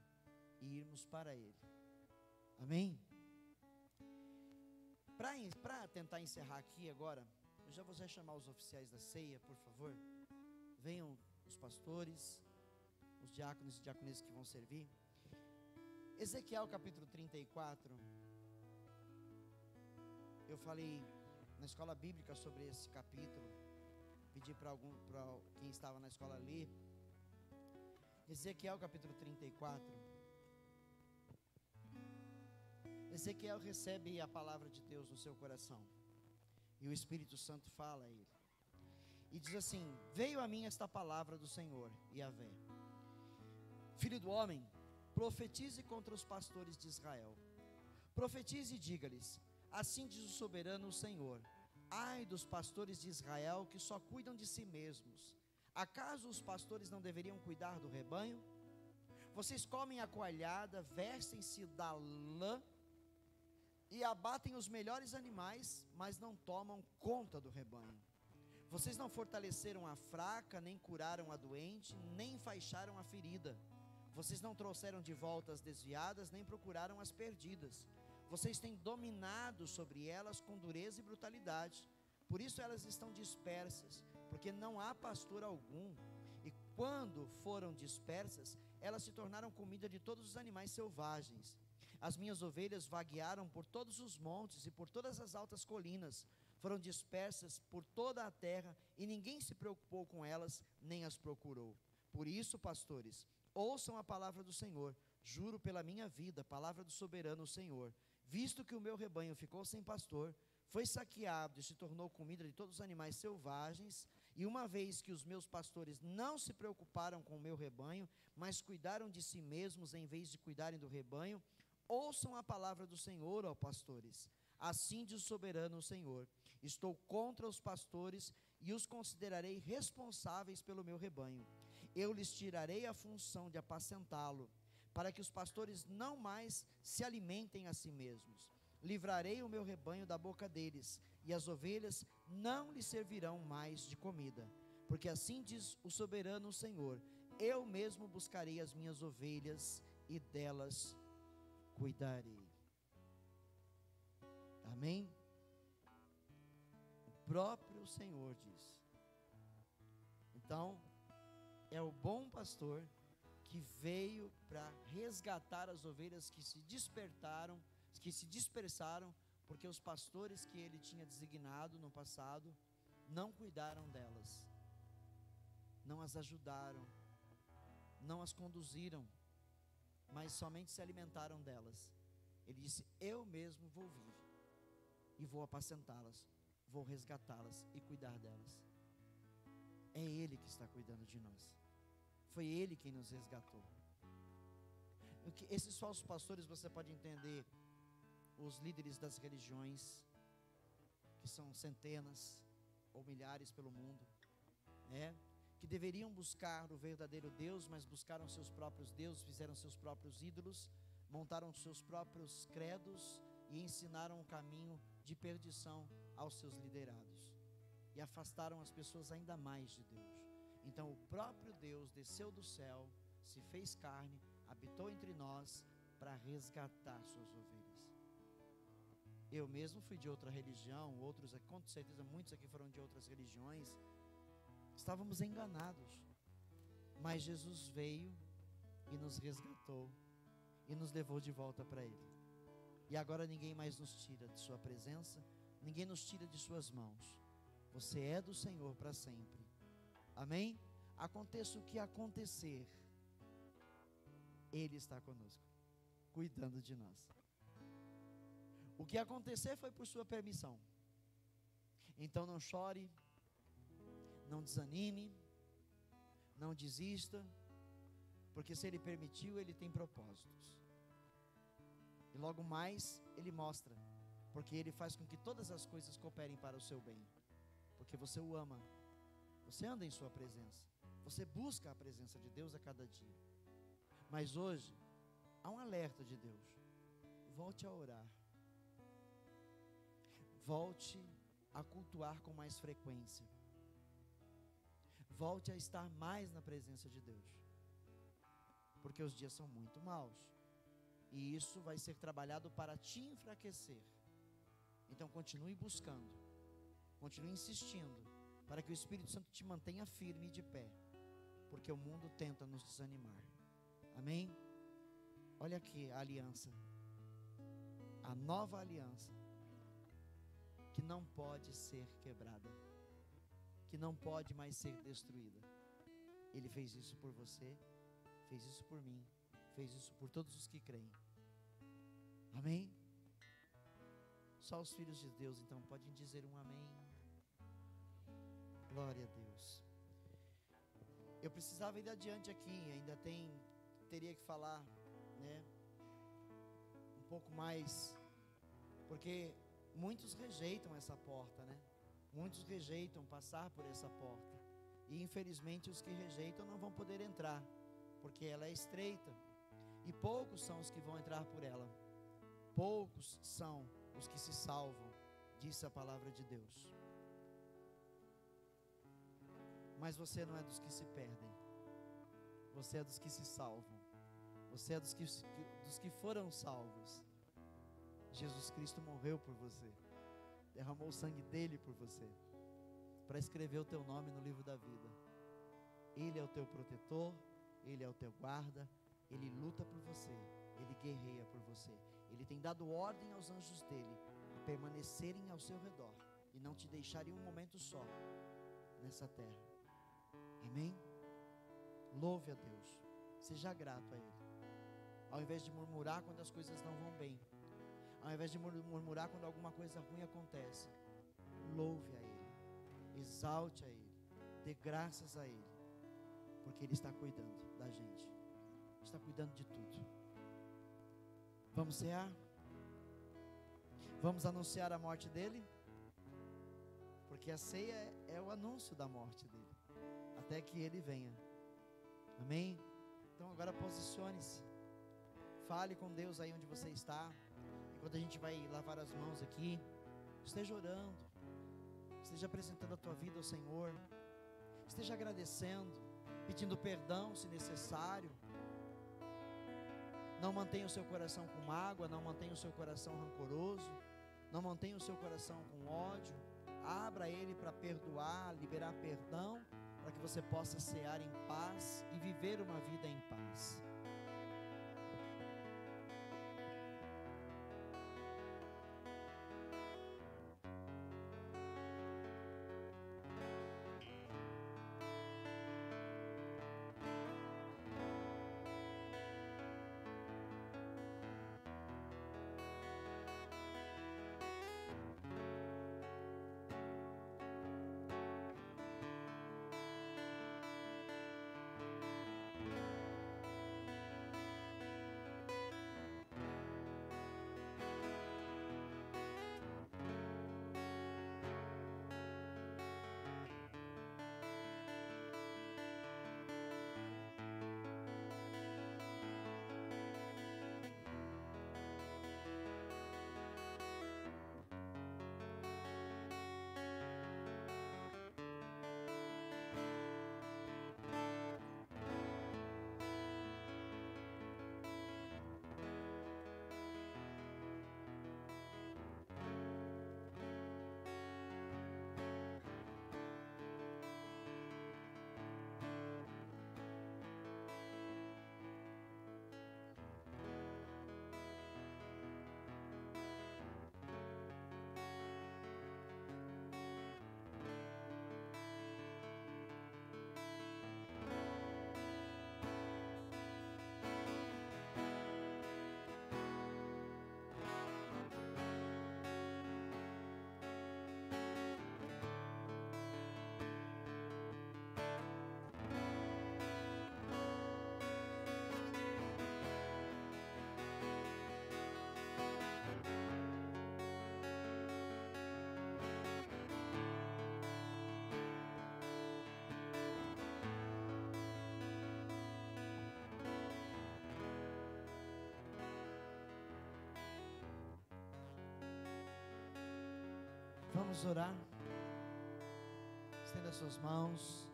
e irmos para Ele. Amém? Para tentar encerrar aqui agora, eu já vou chamar os oficiais da ceia, por favor. Venham os pastores, os diáconos e diaconesas que vão servir. Ezequiel capítulo 34. Eu falei na escola bíblica sobre esse capítulo. Pedi para quem estava na escola ler. Ezequiel capítulo 34. Ezequiel recebe a palavra de Deus no seu coração. E o Espírito Santo fala a ele. E diz assim: veio a mim esta palavra do Senhor, Yahvé. Filho do homem, profetize contra os pastores de Israel. Profetize e diga-lhes: assim diz o soberano o Senhor: ai dos pastores de Israel que só cuidam de si mesmos. Acaso os pastores não deveriam cuidar do rebanho? Vocês comem a coalhada, vestem-se da lã e abatem os melhores animais, mas não tomam conta do rebanho. Vocês não fortaleceram a fraca, nem curaram a doente, nem enfaixaram a ferida. Vocês não trouxeram de volta as desviadas, nem procuraram as perdidas. Vocês têm dominado sobre elas com dureza e brutalidade. Por isso elas estão dispersas, porque não há pastor algum. E quando foram dispersas, elas se tornaram comida de todos os animais selvagens. As minhas ovelhas vaguearam por todos os montes e por todas as altas colinas. Foram dispersas por toda a terra, e ninguém se preocupou com elas, nem as procurou. Por isso, pastores, ouçam a palavra do Senhor. Juro pela minha vida, palavra do soberano Senhor. Visto que o meu rebanho ficou sem pastor, foi saqueado e se tornou comida de todos os animais selvagens, e uma vez que os meus pastores não se preocuparam com o meu rebanho, mas cuidaram de si mesmos em vez de cuidarem do rebanho, ouçam a palavra do Senhor, ó pastores. Assim diz o soberano Senhor: estou contra os pastores e os considerarei responsáveis pelo meu rebanho. Eu lhes tirarei a função de apacentá-lo, para que os pastores não mais se alimentem a si mesmos. Livrarei o meu rebanho da boca deles, e as ovelhas não lhes servirão mais de comida. Porque assim diz o soberano Senhor: eu mesmo buscarei as minhas ovelhas e delas cuidarei. Amém? O próprio Senhor diz. Então, é o bom pastor que veio para resgatar as ovelhas que se dispersaram, porque os pastores que ele tinha designado no passado não cuidaram delas, não as ajudaram, não as conduziram, mas somente se alimentaram delas. Ele disse: eu mesmo vou vir e vou apacentá-las, vou resgatá-las e cuidar delas. É Ele que está cuidando de nós. Foi Ele quem nos resgatou. Esses falsos pastores, você pode entender, os líderes das religiões, que são centenas ou milhares pelo mundo, que deveriam buscar o verdadeiro Deus, mas buscaram seus próprios deuses, fizeram seus próprios ídolos, montaram seus próprios credos e ensinaram um caminho de perdição aos seus liderados, e afastaram as pessoas ainda mais de Deus. Então o próprio Deus desceu do céu, se fez carne, habitou entre nós para resgatar suas ovelhas. Eu mesmo fui de outra religião, outros aqui, com certeza muitos aqui foram de outras religiões. Estávamos enganados, mas Jesus veio e nos resgatou e nos levou de volta para Ele. E agora ninguém mais nos tira de sua presença, ninguém nos tira de suas mãos. Você é do Senhor para sempre. Amém? Aconteça o que acontecer, Ele está conosco, cuidando de nós. O que acontecer foi por sua permissão. Então não chore, não desanime, não desista, porque se Ele permitiu, Ele tem propósitos. E logo mais Ele mostra, porque Ele faz com que todas as coisas cooperem para o seu bem, porque você o ama, você anda em sua presença, você busca a presença de Deus a cada dia. Mas hoje há um alerta de Deus: volte a orar, Volte a cultuar com mais frequência. Volte a estar mais na presença de Deus. Porque os dias são muito maus. E isso vai ser trabalhado para te enfraquecer. Então continue buscando. Continue insistindo. Para que o Espírito Santo te mantenha firme e de pé. Porque o mundo tenta nos desanimar. Amém? Olha aqui a aliança. A nova aliança. Que não pode ser quebrada. Que não pode mais ser destruída. Ele fez isso por você. Fez isso por mim. Fez isso por todos os que creem. Amém? Só os filhos de Deus então podem dizer um amém. Glória a Deus. Eu precisava ir adiante aqui. Ainda teria que falar, né, um pouco mais, porque muitos rejeitam essa porta, né? Muitos rejeitam passar por essa porta. E infelizmente os que rejeitam não vão poder entrar, porque ela é estreita. E poucos são os que vão entrar por ela. Poucos são os que se salvam, disse a palavra de Deus. Mas você não é dos que se perdem. Você é dos que se salvam. Você é dos que foram salvos. Jesus Cristo morreu por você. Derramou o sangue dele por você, para escrever o teu nome no livro da vida. Ele é o teu protetor. Ele é o teu guarda. Ele luta por você. Ele guerreia por você. Ele tem dado ordem aos anjos dele a permanecerem ao seu redor e não te deixarem um momento só nessa terra. Amém? Louve a Deus. Seja grato a Ele. Ao invés de murmurar quando as coisas não vão bem, ao invés de murmurar quando alguma coisa ruim acontece, louve a Ele, exalte a Ele, dê graças a Ele, porque Ele está cuidando da gente, está cuidando de tudo. Vamos cear? Vamos anunciar a morte dele? Porque a ceia é o anúncio da morte dele, até que ele venha. Amém? Então agora posicione-se, fale com Deus aí onde você está. Enquanto a gente vai lavar as mãos aqui, esteja orando, esteja apresentando a tua vida ao Senhor, esteja agradecendo, pedindo perdão se necessário. Não mantenha o seu coração com mágoa, não mantenha o seu coração rancoroso, não mantenha o seu coração com ódio. Abra ele para perdoar, liberar perdão, para que você possa cear em paz e viver uma vida em paz. Vamos orar. Estenda suas mãos.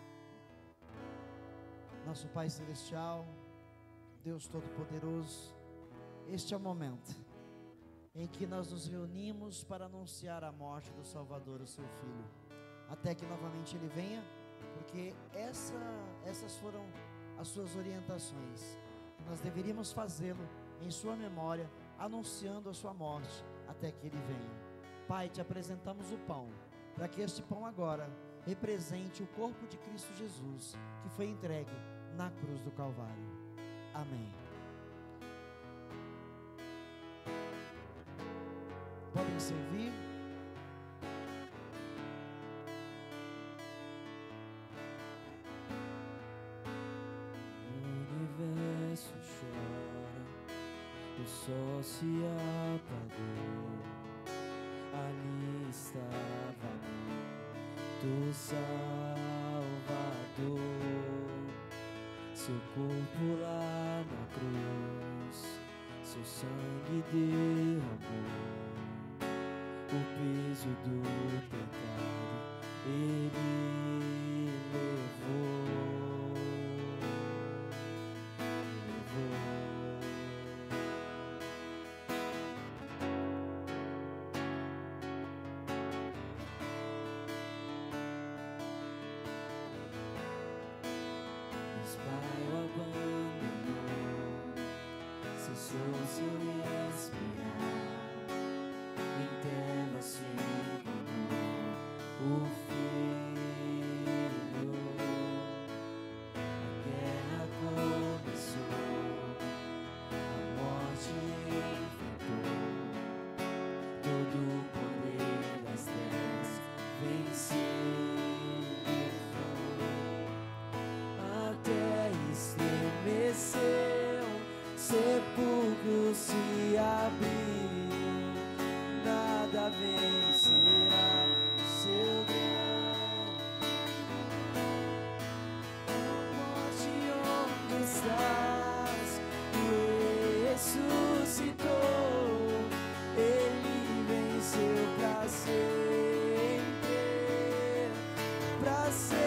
Nosso Pai Celestial, Deus Todo-Poderoso, este é o momento em que nós nos reunimos para anunciar a morte do Salvador, o seu Filho, até que novamente Ele venha, porque essas foram as suas orientações. Nós deveríamos fazê-lo em sua memória, anunciando a sua morte até que Ele venha. Pai, te apresentamos o pão, para que este pão agora represente o corpo de Cristo Jesus, que foi entregue na cruz do Calvário. Amém. Podem servir. O universo chora, o sol se apagou. Ali estava do Salvador, seu corpo lá na cruz, seu sangue derramou, o peso do pecado Ele levou. Seu respirar, em tela se encontrou o Filho. A guerra começou, a morte enfrentou, todo o poder das trevas venceu, até estremeceu. Sepulcro se abriu, nada vencerá seu grau. Morte, onde estás? Ressuscitou, Ele venceu pra sempre, pra sempre.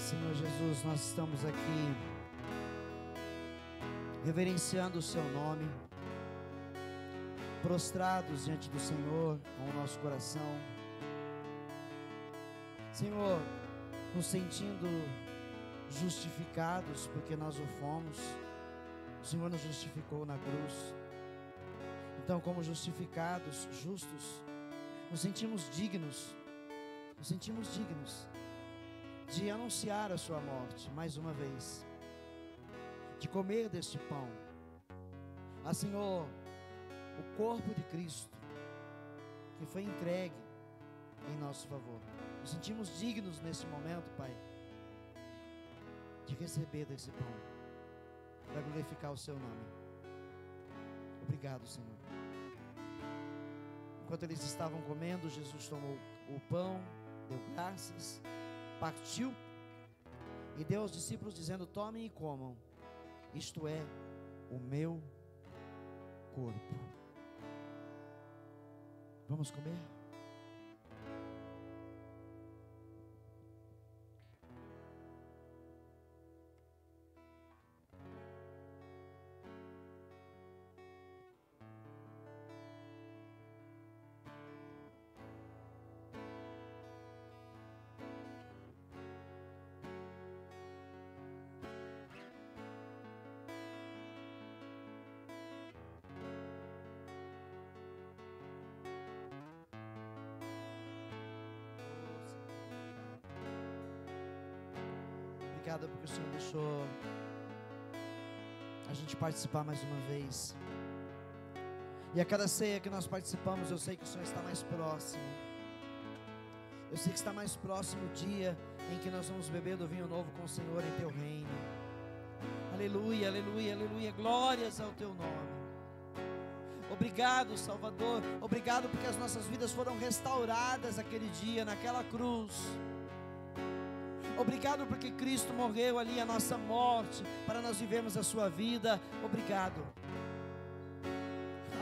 Senhor Jesus, nós estamos aqui reverenciando o Seu nome, prostrados diante do Senhor com o nosso coração. Senhor, nos sentindo justificados porque nós o fomos. O Senhor nos justificou na cruz. Então, como justificados, justos, nos sentimos dignos de anunciar a sua morte mais uma vez, de comer deste pão. Senhor, o corpo de Cristo que foi entregue em nosso favor. Nos sentimos dignos nesse momento, Pai, de receber desse pão para glorificar o Seu nome. Obrigado, Senhor. Enquanto eles estavam comendo, Jesus tomou o pão, deu graças, partiu e deu aos discípulos dizendo: tomem e comam, isto é o meu corpo. Vamos comer? Obrigado porque o Senhor deixou a gente participar mais uma vez. E a cada ceia que nós participamos, eu sei que o Senhor está mais próximo. Eu sei que está mais próximo o dia em que nós vamos beber do vinho novo com o Senhor em Teu reino. Aleluia, aleluia, aleluia. Glórias ao Teu nome. Obrigado, Salvador. Obrigado porque as nossas vidas foram restauradas aquele dia, naquela cruz. Obrigado porque Cristo morreu ali a nossa morte para nós vivermos a sua vida. Obrigado.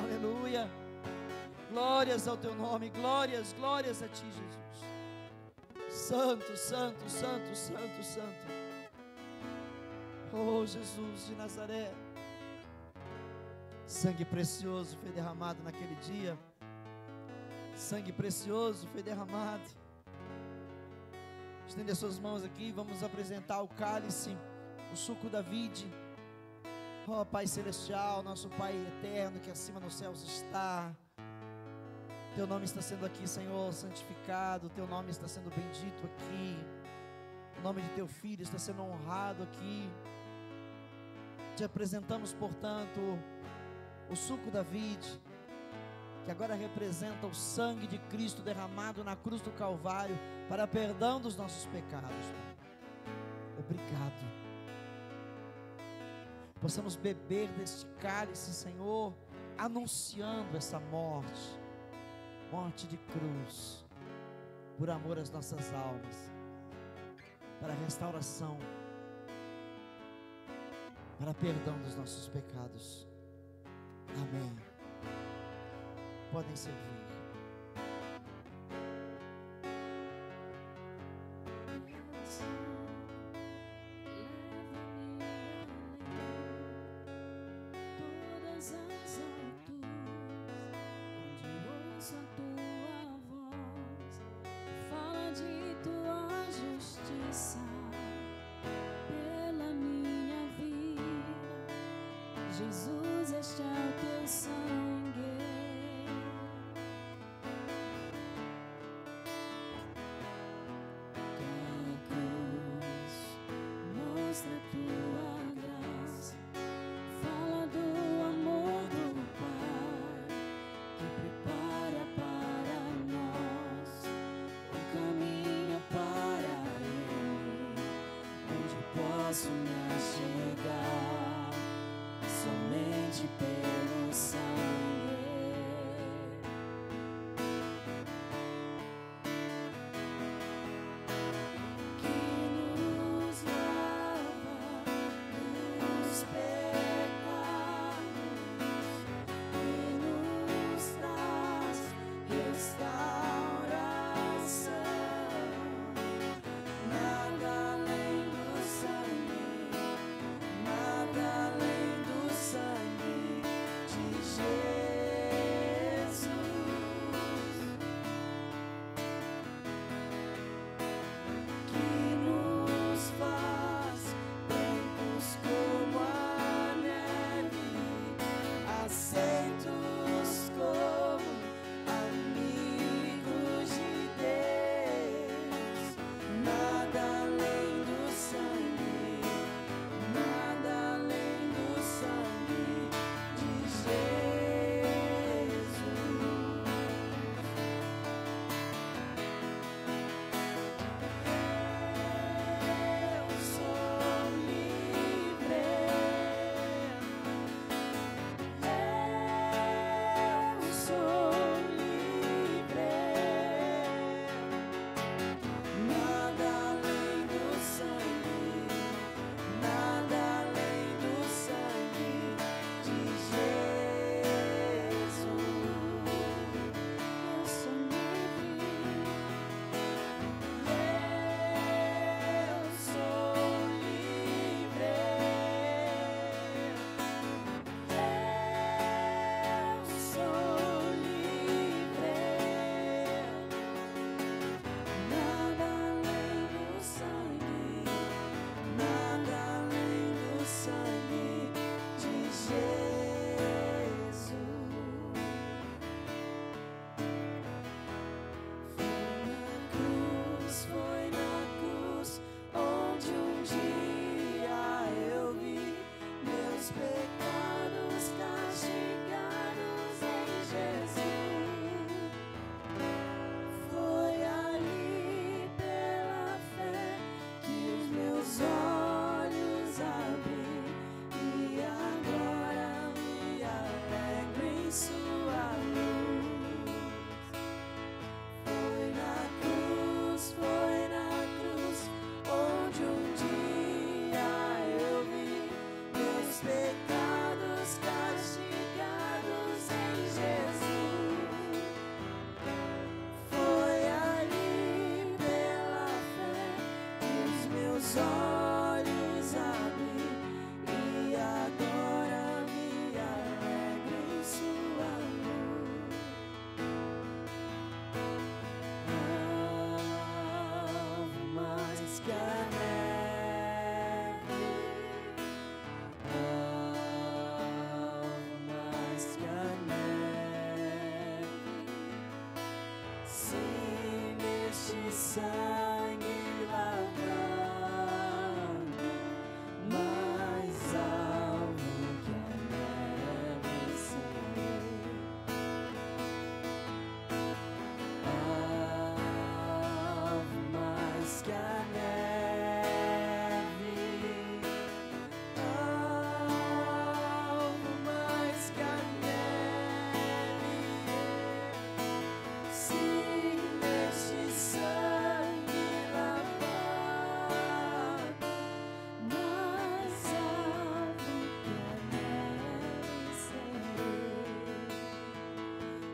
Aleluia. Glórias ao Teu nome. Glórias, glórias a Ti, Jesus. Santo, santo, santo, santo, santo. Oh, Jesus de Nazaré. Sangue precioso foi derramado naquele dia. Sangue precioso foi derramado. Estende as suas mãos aqui, vamos apresentar o cálice, o suco da vide. Ó Pai Celestial, nosso Pai Eterno, que acima nos céus está. Teu nome está sendo aqui, Senhor, santificado. Teu nome está sendo bendito aqui. O nome de Teu Filho está sendo honrado aqui. Te apresentamos, portanto, o suco da vide, que agora representa o sangue de Cristo derramado na cruz do Calvário para perdão dos nossos pecados. Obrigado. Possamos beber deste cálice, Senhor, anunciando essa morte de cruz, por amor às nossas almas, para restauração, para perdão dos nossos pecados. Amém. Podem servir. Jesus, este é o Teu sangue. Tua cruz mostra Tua graça, fala do amor do Pai, que prepara para nós um caminho para Ele, onde posso me achegar somente pelo sangue que nos lava dos pecados e nos traz restauração. Nada além sangue lavado, mais alvo que a neve serei. Alvo mais que a neve, alvo mais que a neve. Se neste sangue lavado, mais alvo que a neve serei.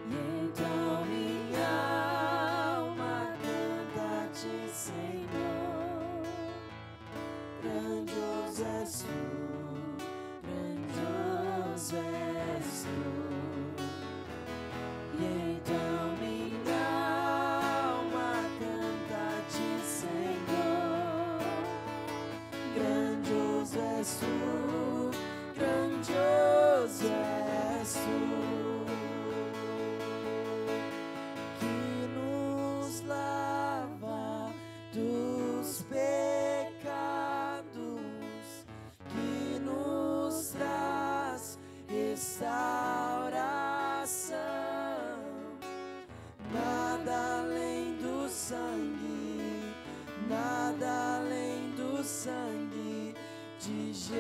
E então minha alma canta-te, Senhor. Grandioso és tu, grandioso és tu. E então minha alma canta-te, Senhor. Grandioso és tu, grandioso és tu, que nos lava dos pecados, que nos traz restauração. Nada além do sangue, nada além do sangue de Jesus,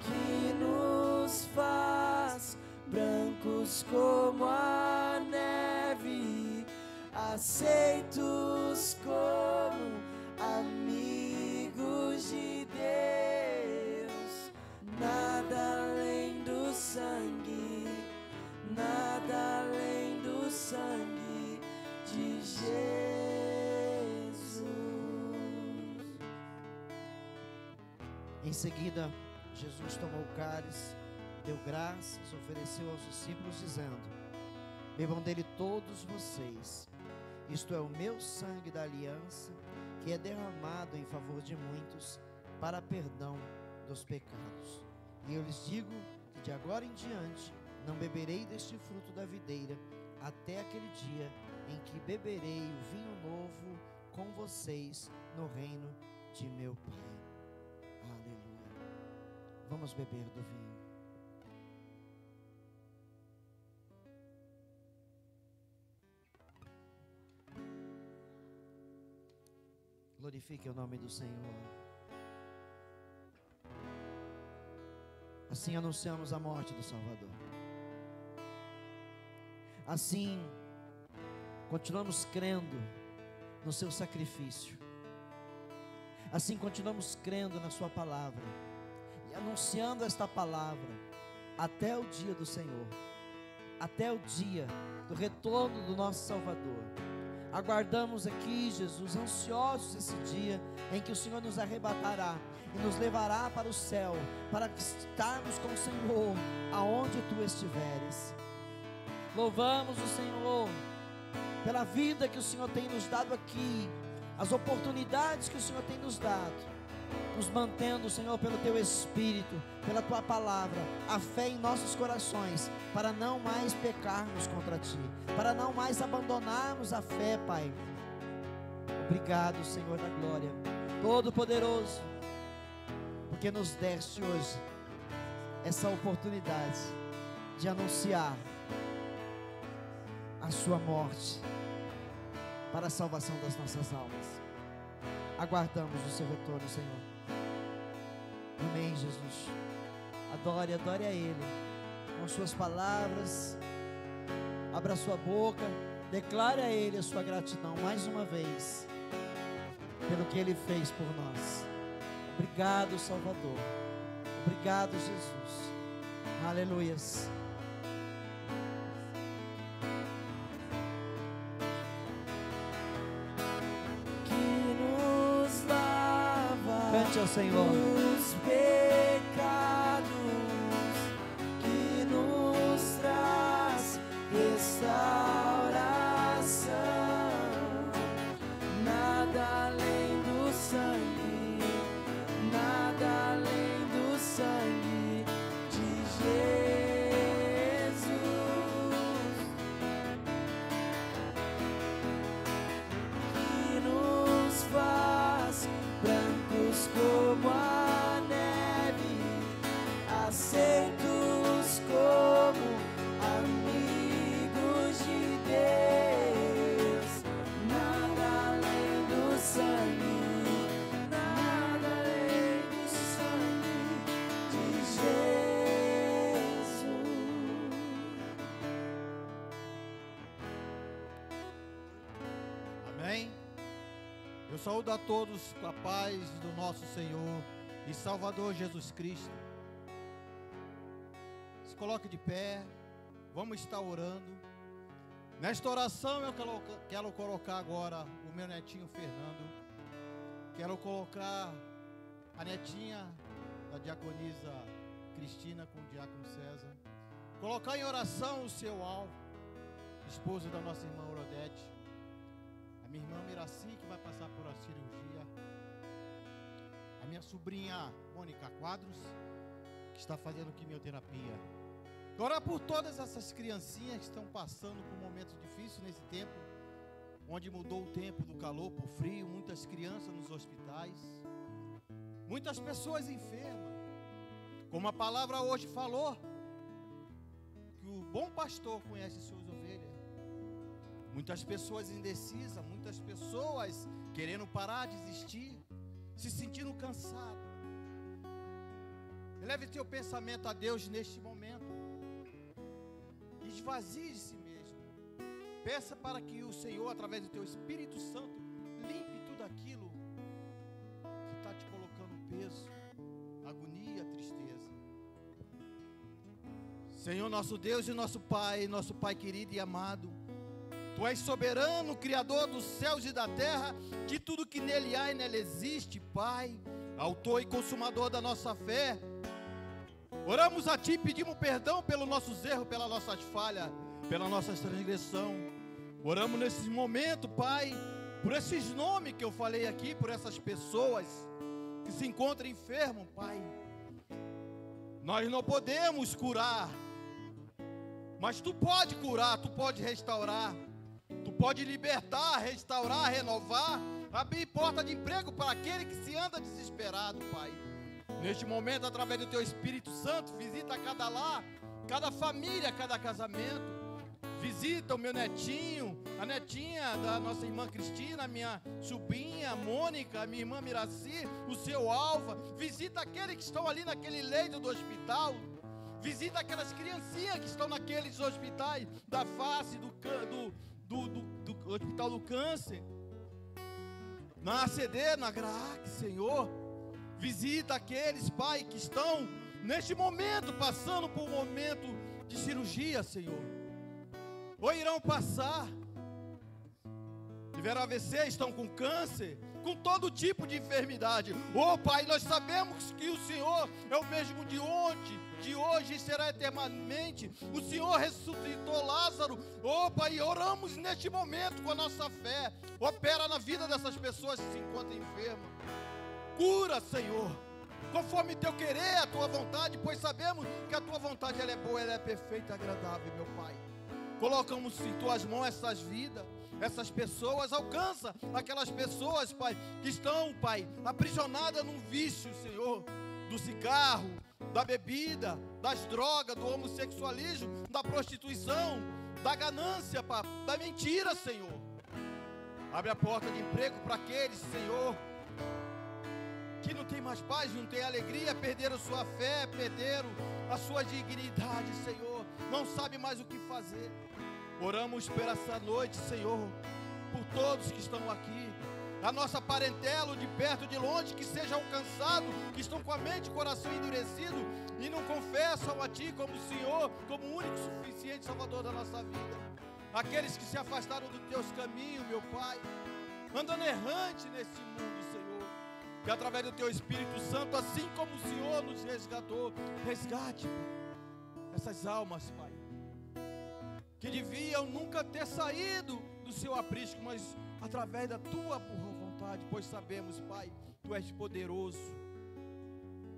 que nos faz brancos como a neve, aceitos como amigos de Deus. Nada além do sangue, nada além do sangue de Jesus. Em seguida, Jesus tomou o cálice, deu graças, ofereceu aos discípulos, dizendo: bebam dele todos vocês. Isto é o meu sangue da aliança, que é derramado em favor de muitos para perdão dos pecados. E eu lhes digo que de agora em diante não beberei deste fruto da videira, até aquele dia em que beberei o vinho novo com vocês no reino de meu Pai. Aleluia. Vamos beber do vinho. Glorifique o nome do Senhor. Assim anunciamos a morte do Salvador. Assim continuamos crendo no seu sacrifício. Assim continuamos crendo na sua palavra e anunciando esta palavra até o dia do Senhor, até o dia do retorno do nosso Salvador. Aguardamos aqui, Jesus, ansiosos esse dia em que o Senhor nos arrebatará e nos levará para o céu, para estarmos com o Senhor aonde tu estiveres. Louvamos o Senhor pela vida que o Senhor tem nos dado aqui, as oportunidades que o Senhor tem nos dado, nos mantendo, Senhor, pelo teu Espírito, pela tua palavra, a fé em nossos corações, para não mais pecarmos contra ti, para não mais abandonarmos a fé, Pai. Obrigado, Senhor da glória, Todo-Poderoso, porque nos deste hoje essa oportunidade de anunciar a sua morte para a salvação das nossas almas. Aguardamos o seu retorno, Senhor. Amém, Jesus. Adore a Ele com suas palavras. Abra sua boca, declare a Ele a sua gratidão mais uma vez pelo que Ele fez por nós. Obrigado, Salvador. Obrigado, Jesus. Aleluias. Cante ao Senhor. Os pecados, que nos traz restauração. Nada além do sangue, nada além do sangue de Jesus. Eu saúdo a todos com a paz do nosso Senhor e Salvador Jesus Cristo. Se coloque de pé, vamos estar orando. Nesta oração eu quero colocar agora o meu netinho Fernando. Quero colocar a netinha da diaconisa Cristina com o diácono César. Colocar em oração o seu Alvo, esposo da nossa irmã Orodete. A minha irmã Miraci, que vai passar por a cirurgia. A minha sobrinha Mônica Quadros, que está fazendo quimioterapia. Orar por todas essas criancinhas que estão passando por momentos difíceis nesse tempo, onde mudou o tempo do calor para o frio, muitas crianças nos hospitais, muitas pessoas enfermas. Como a palavra hoje falou, que o bom pastor conhece suas ovelhas. Muitas pessoas indecisas, muitas pessoas querendo parar, desistir, se sentindo cansado. Eleve teu pensamento a Deus neste momento. Esvazie de si mesmo. Peça para que o Senhor, através do teu Espírito Santo, limpe tudo aquilo que está te colocando peso, agonia, tristeza. Senhor, nosso Deus e nosso Pai querido e amado, Tu és soberano, Criador dos céus e da terra, de tudo que nele há e nele existe, Pai, autor e consumador da nossa fé. Oramos a Ti e pedimos perdão pelos nossos erros, pelas nossas falhas, pela nossa transgressão. Oramos nesse momento, Pai, por esses nomes que eu falei aqui, por essas pessoas que se encontram enfermos, Pai. Nós não podemos curar, mas Tu pode curar, Tu pode restaurar, Tu pode libertar, restaurar, renovar, abrir porta de emprego para aquele que se anda desesperado, Pai. Neste momento, através do Teu Espírito Santo, visita cada lar, cada família, cada casamento. Visita o meu netinho, a netinha da nossa irmã Cristina, a minha sobrinha a Mônica, a minha irmã Miraci, o seu Alva. Visita aqueles que estão ali naquele leito do hospital. Visita aquelas criancinhas que estão naqueles hospitais da face do Hospital do Câncer, na ACD, na GRAAC, Senhor. Visita aqueles, Pai, que estão neste momento passando por um momento de cirurgia, Senhor, ou irão passar, tiveram AVC, estão com câncer, com todo tipo de enfermidade. Oh, Pai, nós sabemos que o Senhor é o mesmo de ontem, de hoje e será eternamente. O Senhor ressuscitou Lázaro. Oh, Pai, oramos neste momento com a nossa fé. Opera na vida dessas pessoas que se encontram enfermas. Cura, Senhor, conforme Teu querer, a Tua vontade, pois sabemos que a Tua vontade ela é boa, ela é perfeita e agradável, meu Pai. Colocamos em Tuas mãos essas vidas, essas pessoas. Alcança aquelas pessoas, Pai, que estão, Pai, aprisionadas num vício, Senhor, do cigarro, da bebida, das drogas, do homossexualismo, da prostituição, da ganância, Pai, da mentira, Senhor. Abre a porta de emprego para aqueles, Senhor, que não tem mais paz, não tem alegria, perderam sua fé, perderam a sua dignidade, Senhor, não sabe mais o que fazer. Oramos por essa noite, Senhor, por todos que estão aqui, a nossa parentela, de perto e de longe, que seja alcançado, que estão com a mente e coração endurecido e não confessam a Ti como Senhor, como o único suficiente Salvador da nossa vida. Aqueles que se afastaram dos Teus caminhos, meu Pai, andando errante nesse mundo, Senhor, que através do Teu Espírito Santo, assim como o Senhor nos resgatou, resgate, Pai, essas almas, Pai, que deviam nunca ter saído do Seu aprisco, mas através da Tua boa vontade, pois sabemos, Pai, Tu és poderoso,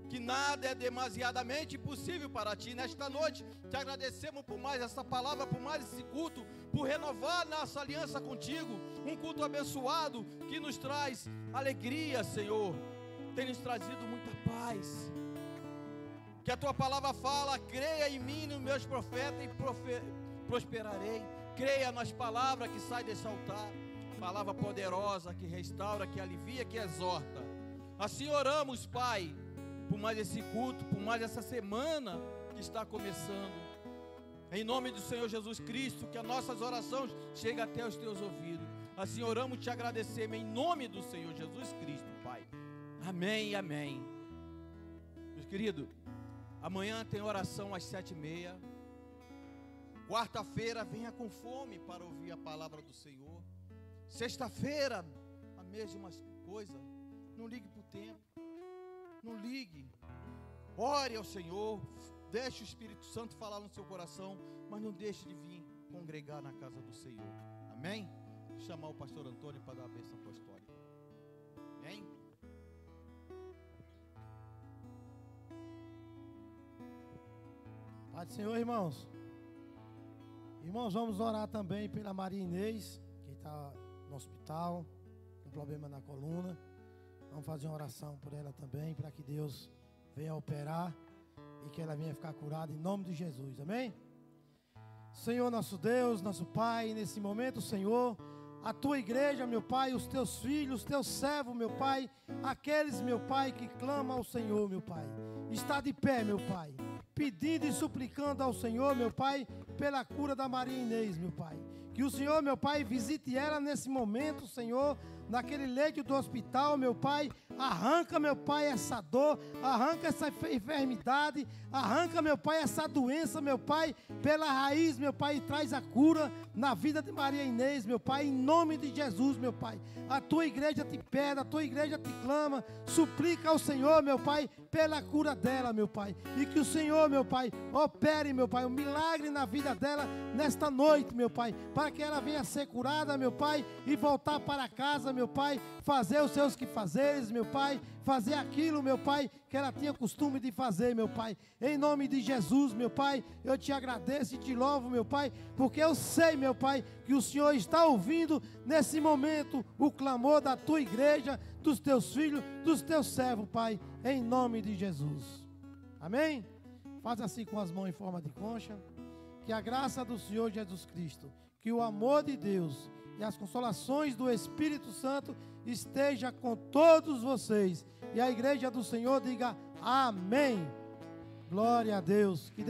que nada é demasiadamente impossível para Ti. Nesta noite, Te agradecemos por mais essa palavra, por mais esse culto, por renovar nossa aliança contigo, um culto abençoado, que nos traz alegria, Senhor, tem nos trazido muita paz, que a Tua palavra fala: creia em mim, nos meus profetas, e prosperarei. Creia nas palavras que saem desse altar, palavra poderosa, que restaura, que alivia, que exorta. Assim oramos, Pai, por mais esse culto, por mais essa semana que está começando, em nome do Senhor Jesus Cristo, que as nossas orações cheguem até os Teus ouvidos. Assim oramos te agradecemos em nome do Senhor Jesus Cristo, Pai. Amém e amém. Meus queridos, amanhã tem oração às 7h30. Quarta-feira, venha com fome para ouvir a palavra do Senhor. Sexta-feira, a mesma coisa. Não ligue para o tempo. Não ligue. Ore ao Senhor. Deixe o Espírito Santo falar no seu coração. Mas não deixe de vir congregar na casa do Senhor. Amém? Vou chamar o pastor Antônio para dar a bênção apostólica. Amém? Pai do Senhor, irmãos. Irmãos, vamos orar também pela Maria Inês, que está no hospital, com problema na coluna. Vamos fazer uma oração por ela também, para que Deus venha operar e que ela venha ficar curada em nome de Jesus, amém? Senhor nosso Deus, nosso Pai, nesse momento, Senhor, a Tua igreja, meu Pai, os Teus filhos, os Teus servos, meu Pai, aqueles, meu Pai, que clamam ao Senhor, meu Pai, está de pé, meu Pai, pedindo e suplicando ao Senhor, meu Pai, pela cura da Maria Inês, meu Pai. Que o Senhor, meu Pai, visite ela nesse momento, Senhor, naquele leito do hospital, meu Pai. Arranca, meu Pai, essa dor, arranca essa enfermidade, arranca, meu Pai, essa doença, meu Pai, pela raiz, meu Pai, e traz a cura na vida de Maria Inês, meu Pai, em nome de Jesus, meu Pai. A Tua igreja te pede, a Tua igreja te clama, suplica ao Senhor, meu Pai, pela cura dela, meu Pai. E que o Senhor, meu Pai, opere, meu Pai, um milagre na vida dela nesta noite, meu Pai, para que ela venha ser curada, meu Pai, e voltar para casa, meu Pai, fazer os seus quefazeres, meu Pai, fazer aquilo, meu Pai, que ela tinha costume de fazer, meu Pai. Em nome de Jesus, meu Pai, eu te agradeço e te louvo, meu Pai, porque eu sei, meu Pai, que o Senhor está ouvindo nesse momento o clamor da Tua igreja, dos Teus filhos, dos Teus servos, Pai, em nome de Jesus. Amém? Faz assim com as mãos em forma de concha. Que a graça do Senhor Jesus Cristo, que o amor de Deus e as consolações do Espírito Santo esteja com todos vocês. E a igreja do Senhor diga amém. Glória a Deus. Que